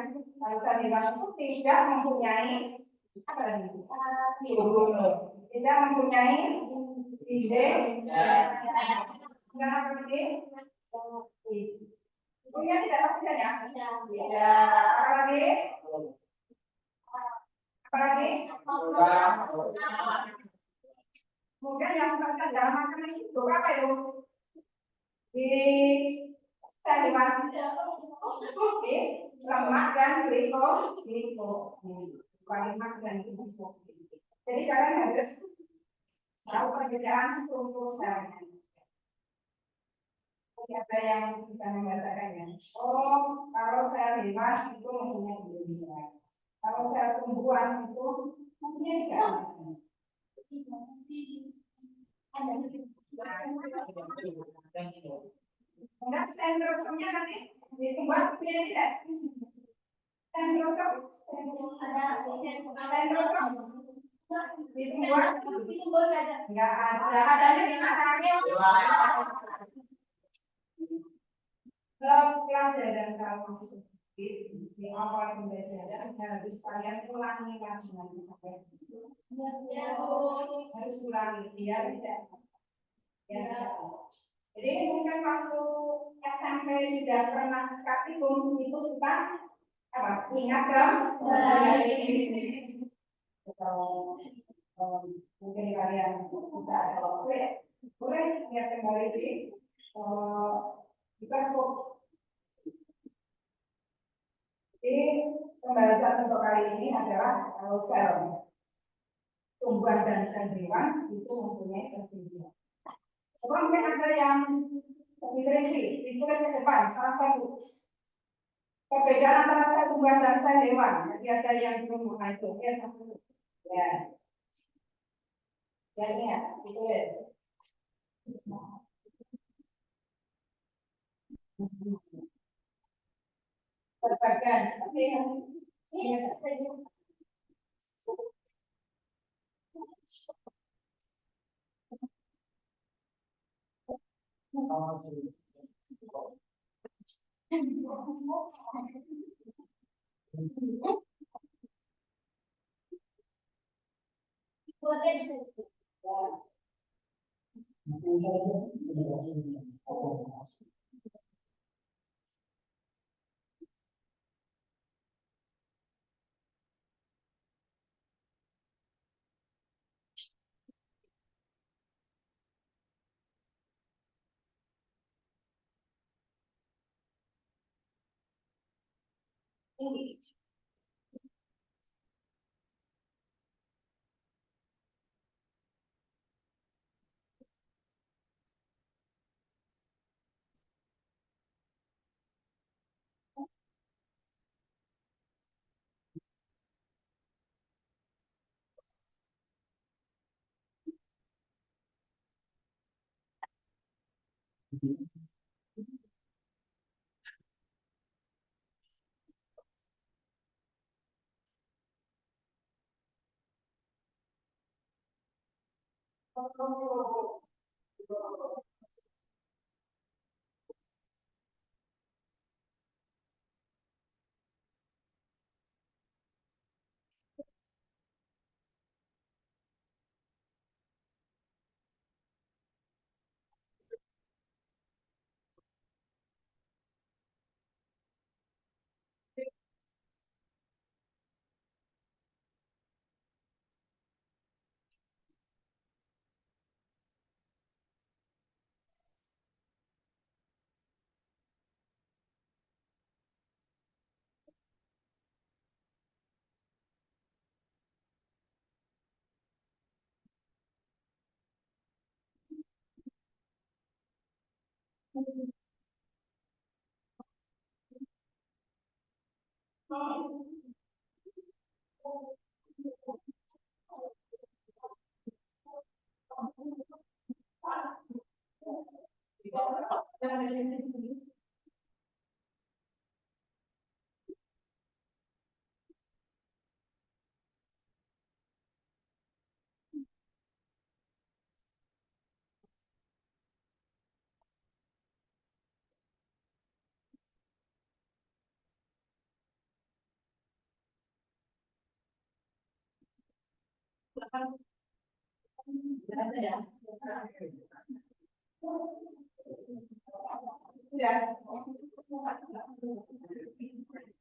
sel hewan itu tidak mempunyai apa tadi? Tidak mempunyai dinding. Enggak pasti. Punya tidak pasti ya? Apa lagi? Apalagi kemudian yang terkait dalam makanan itu apa itu di sayuran lemak dan lemak dan gliko. Jadi kalian harus tahu perbedaan struktur selnya. Ada yang bisa membacakannya. Oh, kalau sel hewan itu mempunyai dinding. Kalau sel tumbuhan itu mempunyai tiga. Enggak, sentrosomnya nanti di tumbuhan punya tidak? Sentrosom ada sentrosom di tumbuhan ada. Enggak ada, adanya di mana? Pelajaran kamu di awal pembelajaran harus kalian ulangi lagi sampai harus ulangi biar tidak jadi mungkin waktu SMP sudah pernah praktikum itu kita apa ingat kan atau mungkin kalian sudah boleh lihat kembali di Facebook. Jadi pembahasan untuk kali ini adalah kalau sel tumbuhan dan sel hewan itu mempunyai perbedaan. Coba mungkin ada yang diteliti, ditulis ke depan salah satu perbedaan antara sel tumbuhan dan sel hewan. Jadi ada yang belum mengenai itu, ya satu. Ya, ya ini ya, ditulis. Berbagai, tapi ini Sudah.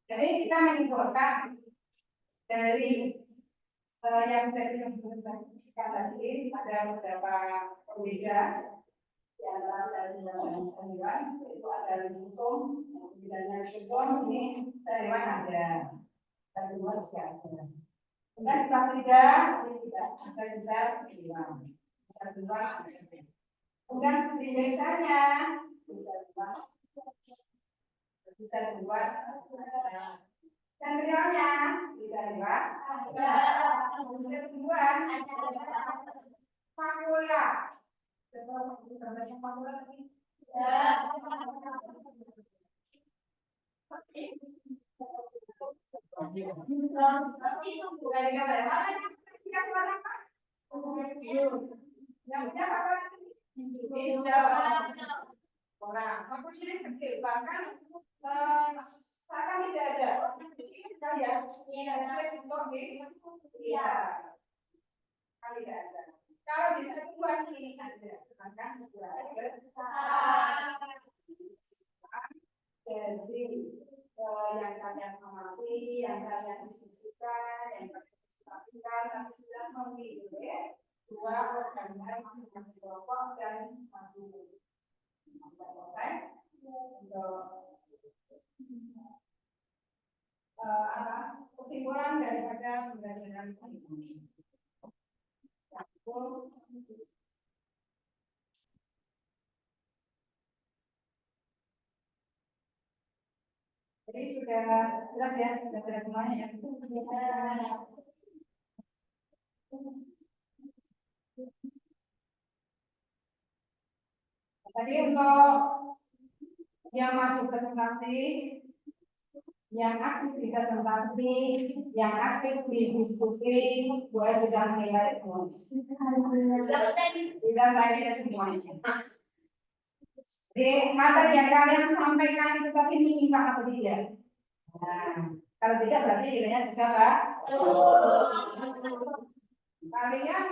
Jadi kita menyimpulkan dari yang sudah kita sebutkan tadi ada beberapa perbedaan di antara sel dan sel itu ada lisosom, bedanya lisosom ini sel ada, sel dua juga ada. Kemudian kelas 3 ini tidak ada di sel dua. Kemudian biasanya bisa dua, sentralnya bisa dua, bisa dua, makula, orang, maksudnya kecil bahkan seakan tidak ada. Ya, iya, kali tidak ada. Kalau bisa dua ini ada, maka dua. Jadi yang kalian amati, yang kalian diskusikan, yang kalian diskusikan, tapi sudah memilih dua organ masing-masing kelompok dan masuk selesai untuk kesimpulan daripada pembelajaran ini. Jadi sudah jelas ya, sudah jelas semuanya ya. Tadi untuk yang masuk presentasi, yang aktif di presentasi, yang aktif di diskusi, gue sudah menilai semua. Sudah saya lihat semuanya. Jadi materi yang kalian sampaikan itu tadi menyimpang atau tidak? Nah, kalau tidak berarti nilainya juga Pak. Kalian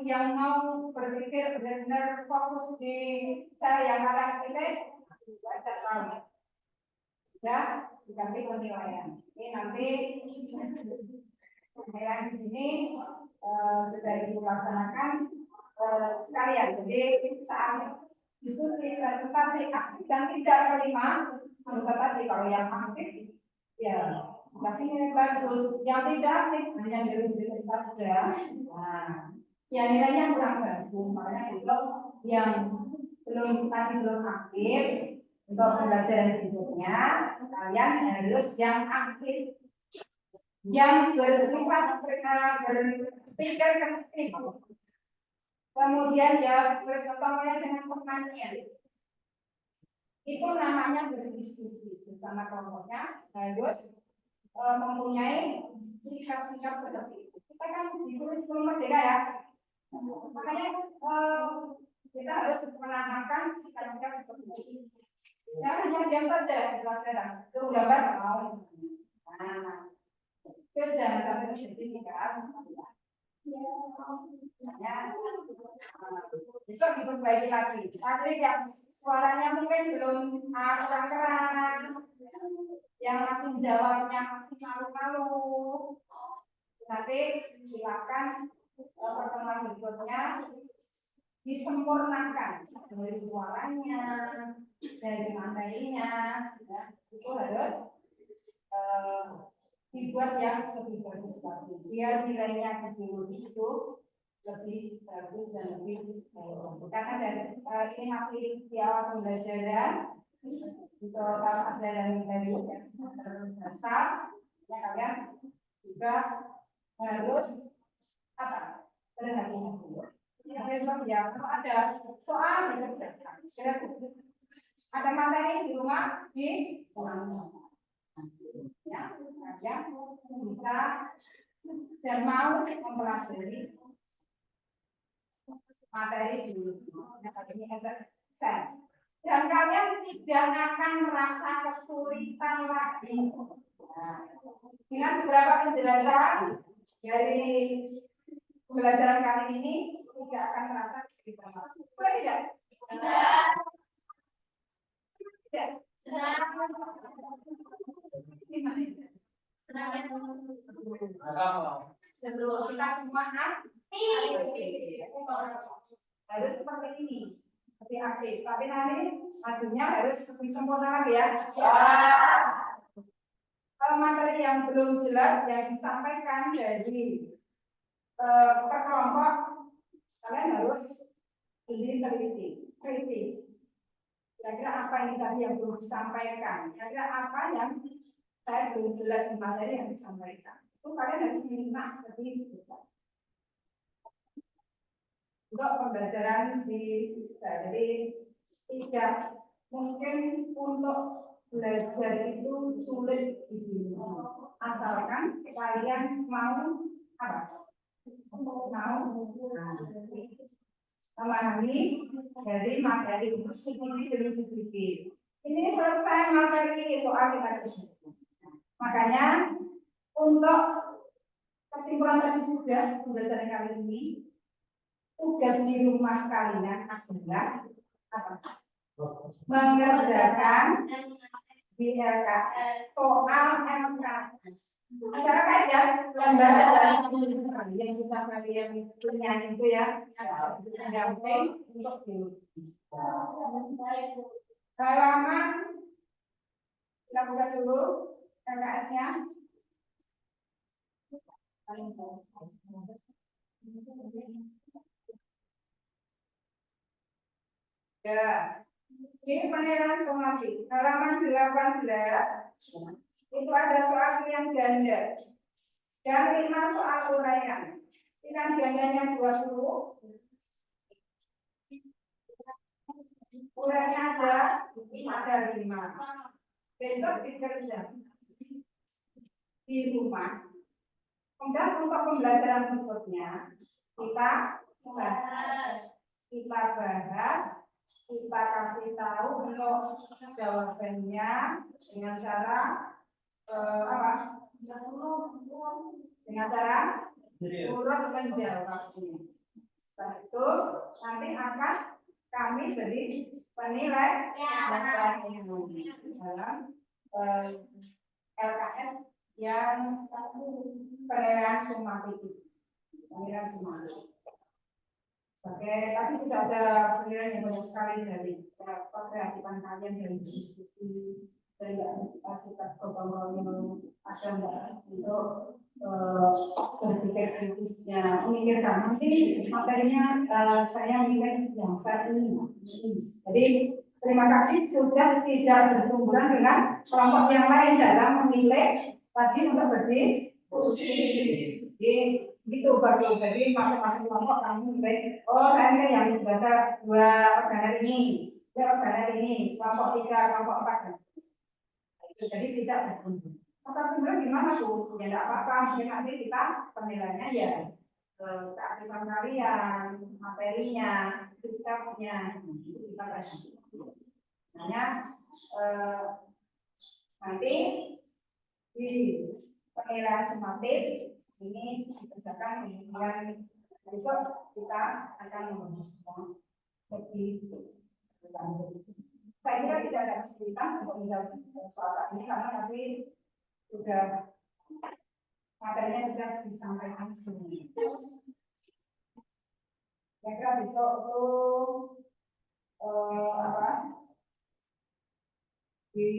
yang mau berpikir benar-benar fokus di sel yang kalian pilih, tidak tahu. Ya, dikasih penilaian. Ini nanti penilaian di sini sudah dilaksanakan sekalian. Jadi saat diskusi presentasi aktif dan tidak terima, anggota tadi kalau yang aktif, ya kasih nilai bagus. Yang tidak aktif hanya dari saja. Nah, yang nilainya kurang bagus, makanya besok yang belum aktif untuk pembelajaran berikutnya, kalian harus yang aktif, yang bersifat berpikir kritis. Kemudian ya bercontohnya dengan pertanyaan. Itu namanya berdiskusi bersama kelompoknya, harus mempunyai sikap-sikap seperti itu. Kita kan di kurikulum merdeka ya, makanya kita harus menanamkan sikap-sikap seperti itu. Jangan hanya diam saja di pelajaran, gambar mau. Nah, jangan sampai terjadi keas. Besok diperbaiki lagi. Tadi yang suaranya mungkin belum kurang keras, yang masih jawabnya masih malu-malu. Nanti silakan pertemuan berikutnya disempurnakan dari suaranya, dari materinya, ya, itu harus dibuat yang lebih bagus lagi. Biar nilainya itu lebih bagus dan lebih baik. Karena dari ini masih di awal pembelajaran untuk tahap ajaran dari dasar, ya kalian juga harus apa? Berhati-hati. Yang kedua ya, kalau ada soal dikerjakan. Ada materi di rumah di ulang. Ya, kalian bisa dan mau mempelajari materi dulu. Ini SSN. Dan kalian tidak akan merasa kesulitan lagi. Nah, dengan beberapa penjelasan dari pembelajaran kali ini tidak akan merasa kesulitan lagi. Boleh tidak? Tidak. Kita semua harus seperti ini, seperti aktif. Tapi nanti majunya harus lebih sempurna lagi ya. Kalau materi yang belum jelas yang disampaikan dari per kelompok, kalian harus sendiri kritis. Kira-kira apa yang tadi yang belum disampaikan? Kira-kira apa yang saya belum jelas di materi yang disampaikan? Itu kalian harus minta lebih besar. Untuk pembelajaran di saya, jadi tidak mungkin untuk belajar itu sulit di sini. Asalkan kalian mau apa? Mau memahami dari materi itu sedikit demi sedikit. Ini selesai materi soal kita kerjakan. Makanya untuk kesimpulan tadi sudah pembelajaran kali ini, tugas di rumah kalian adalah apa? Mengerjakan di LKS soal LKS. Ada LKS ya, lembar yang sudah kalian punya itu ya, pendamping untuk biologi. Halaman kita buka dulu LKS-nya. Ya, ini penilaian somatik. Halaman 18 itu ada soal pilihan ganda dan 5 soal uraian. Pilihan gandanya 20, uraiannya ada 5. Besok dikerja di rumah. Kemudian untuk pembelajaran berikutnya kita bahas, kita kasih tahu untuk jawabannya dengan cara apa? Dengan cara urut menjawabnya. Setelah itu nanti akan kami beri penilaian dalam LKS yang penilaian sumatif. Oke, tadi sudah ada penilaian yang banyak sekali dari kreatifan kalian dari diskusi dari sikap kebanggaan yang ada untuk berpikir kritisnya, memikirkan nanti materinya saya mikir yang saat ini. Jadi terima kasih sudah tidak berhubungan dengan kelompok yang lain dalam memilih tadi untuk berdiskusi. Jadi gitu bagus. Jadi masing-masing kelompok kami memilih. Oh saya mikir yang dasar 2 organer ini, 2 organer ini, kelompok 3, kelompok 4. Jadi tidak berhubungan. Tapi sebenarnya gimana tuh? Ya tidak apa-apa. Mungkin nanti kita penilaiannya ya keaktifan kalian, materinya, sikapnya, kita kasih. Hanya nanti di penilaian sumatif ini dikerjakan di bulan besok kita akan membahasnya lebih lanjut. Saya kira tidak ada kesulitan untuk menjawab soal ini karena nanti sudah materinya sudah disampaikan sendiri. Saya kira besok itu apa? Di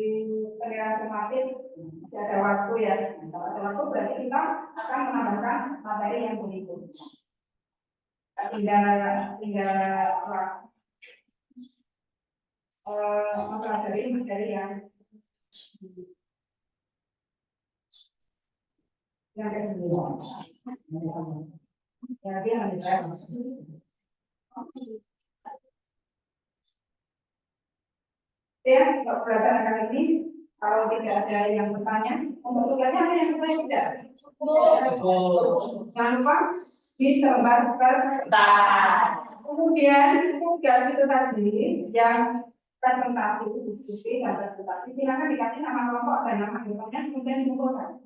penilaian sumatif masih ada waktu ya. Kalau ada waktu berarti kita akan menambahkan materi yang berikutnya. tinggal mempelajari yang kedua. Ya, dia lanjutkan. Ya, untuk pelajaran kali ini, kalau tidak ada yang bertanya, untuk tugasnya ada yang bertanya tidak? Jangan lupa di selembar kertas. Kemudian tugas itu tadi yang presentasi, diskusi dan presentasi, silakan dikasih nama kelompok dan nama kelompoknya kemudian dikumpulkan.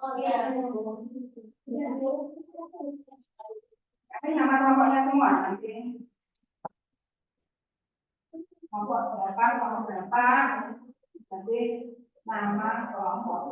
Oh iya. Kasih nama kelompoknya semua nanti. Kelompok berapa, kasih nama kelompok.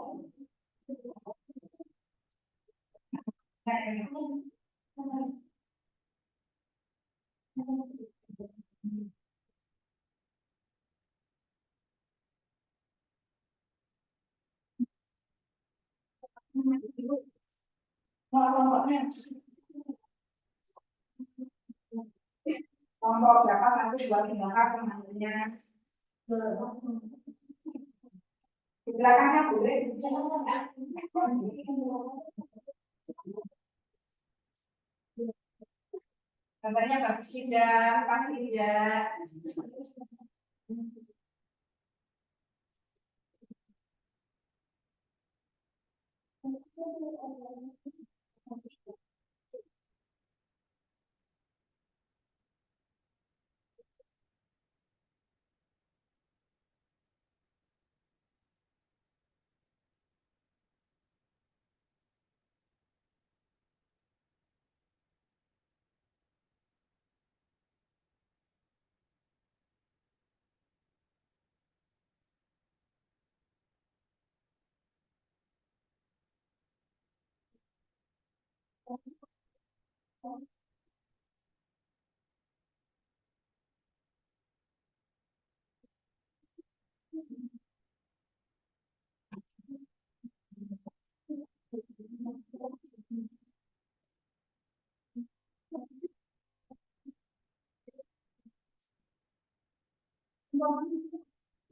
Kelompok berapa, 1, 2, 3, 4 namanya. Di belakangnya boleh. Gambarnya bagus tidak, pasti tidak.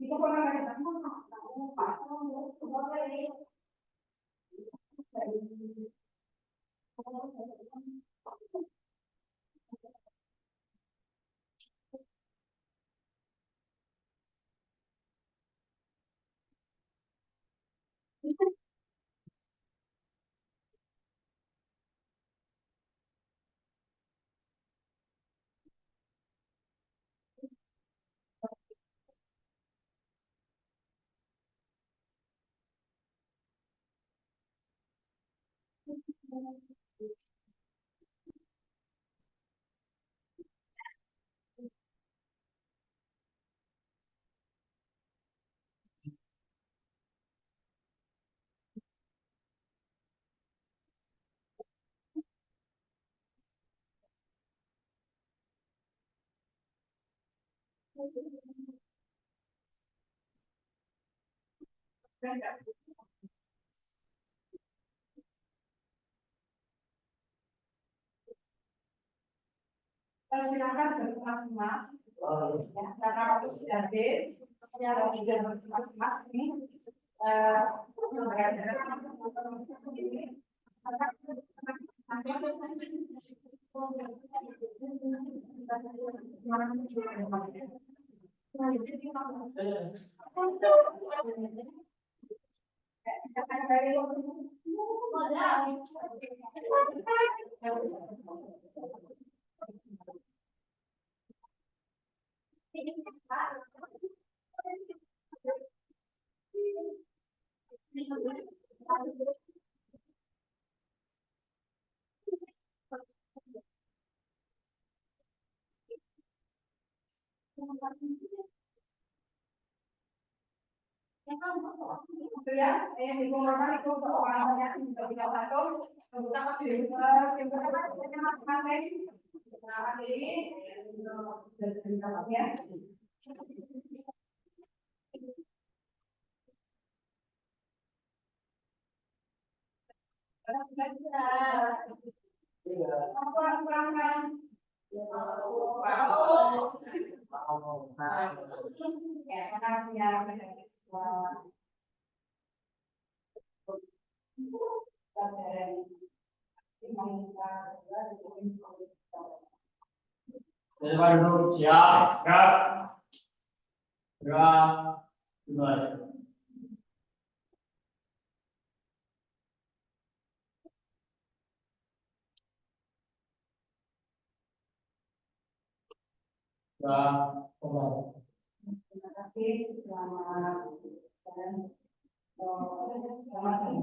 Itu pernah ada silakan berkemas-kemas ya, karena waktu sudah habis ya, sudah berkemas-kemas ini itu ya, yang dikumpulkan itu soalnya tiga satu, beberapa masing-masing. Nah, ini ya. Kurang Dulu siap, gerak, gerak, dimulai. Terima kasih. Selamat.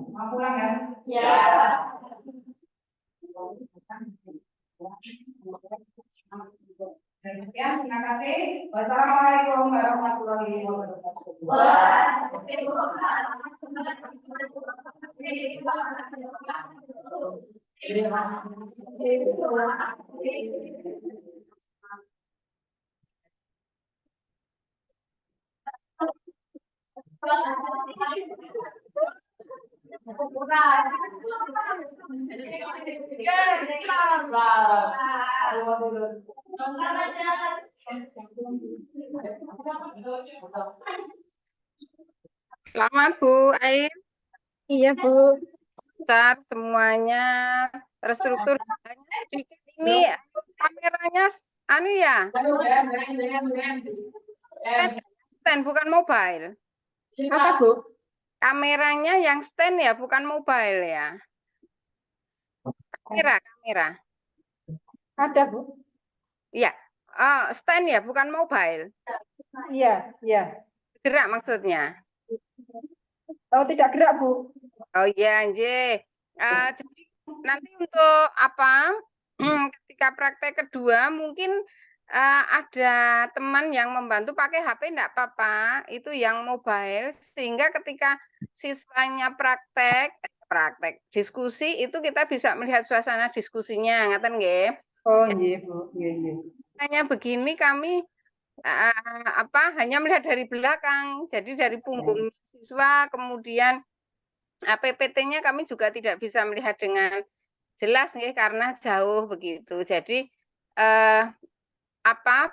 Mau pulang ya? Ya. Sekian, terima kasih. Wassalamualaikum warahmatullahi wabarakatuh. Selamat Bu Ain. Iya Bu. Besar semuanya terstruktur sedikit ini kameranya anu ya stand bukan mobile. Apa Bu? Kameranya yang stand ya bukan mobile ya. Kamera. Ada Bu? Iya. Stand ya bukan mobile. Iya. Gerak maksudnya. Oh tidak gerak Bu. Oh iya, jadi nanti untuk apa? Ketika praktek kedua mungkin ada teman yang membantu pakai HP enggak apa-apa, itu yang mobile sehingga ketika siswanya praktek diskusi itu kita bisa melihat suasana diskusinya, ngaten nggih? Oh iya Bu, iya. Hanya begini kami hanya melihat dari belakang, jadi dari punggung siswa, kemudian PPT-nya kami juga tidak bisa melihat dengan jelas nih karena jauh begitu. Jadi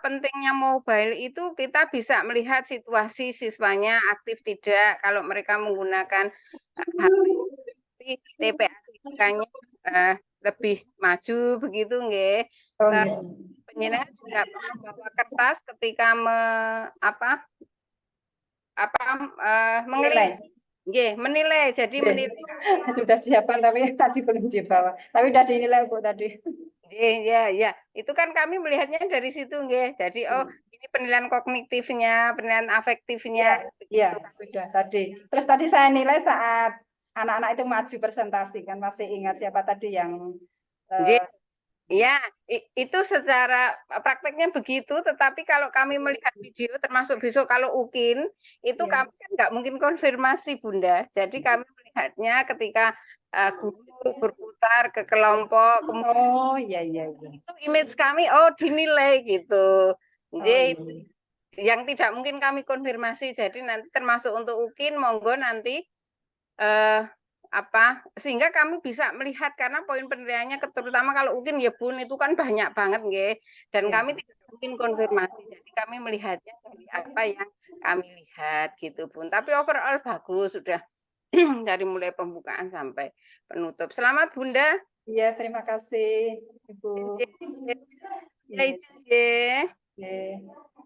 pentingnya mobile itu kita bisa melihat situasi siswanya aktif tidak. Kalau mereka menggunakan HP, TPA-nya lebih maju begitu nggih. Penjenengan juga membawa kertas ketika menilai. Menilai. Jadi menilai. Sudah siapkan tapi tadi belum dibawa. Tapi sudah dinilai Bu tadi. Ya. Itu kan kami melihatnya dari situ nggih. Jadi ini penilaian kognitifnya, penilaian afektifnya. Iya, sudah tadi. Terus tadi saya nilai saat anak-anak itu maju presentasi kan masih ingat siapa tadi yang ya, itu secara prakteknya begitu, tetapi kalau kami melihat video, termasuk besok kalau UKIN, itu kami kan nggak mungkin konfirmasi, Bunda. Jadi kami melihatnya ketika guru berputar ke kelompok, kemudian itu image kami, dinilai gitu. Jadi yang tidak mungkin kami konfirmasi, jadi nanti termasuk untuk UKIN, monggo nanti sehingga kami bisa melihat karena poin penilaiannya terutama kalau UKIN ya Bun itu kan banyak banget nggih dan kami tidak mungkin konfirmasi jadi kami melihatnya dari apa yang kami lihat gitu Bun tapi overall bagus sudah dari mulai pembukaan sampai penutup. Selamat Bunda. Iya terima kasih Ibu.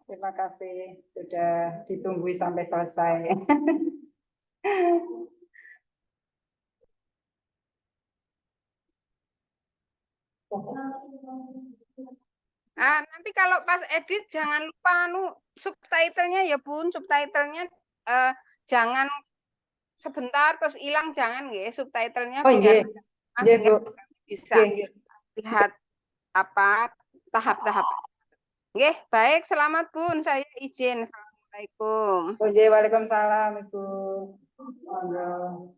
Terima kasih sudah ditunggu sampai selesai. Nanti kalau pas edit jangan lupa subtitlenya ya Bun, subtitlenya jangan sebentar terus hilang jangan nggih subtitlenya biar bisa lihat tahap-tahap. Nggih, baik selamat Bun, saya izin. Assalamualaikum. Waalaikumsalam Ibu. Monggo.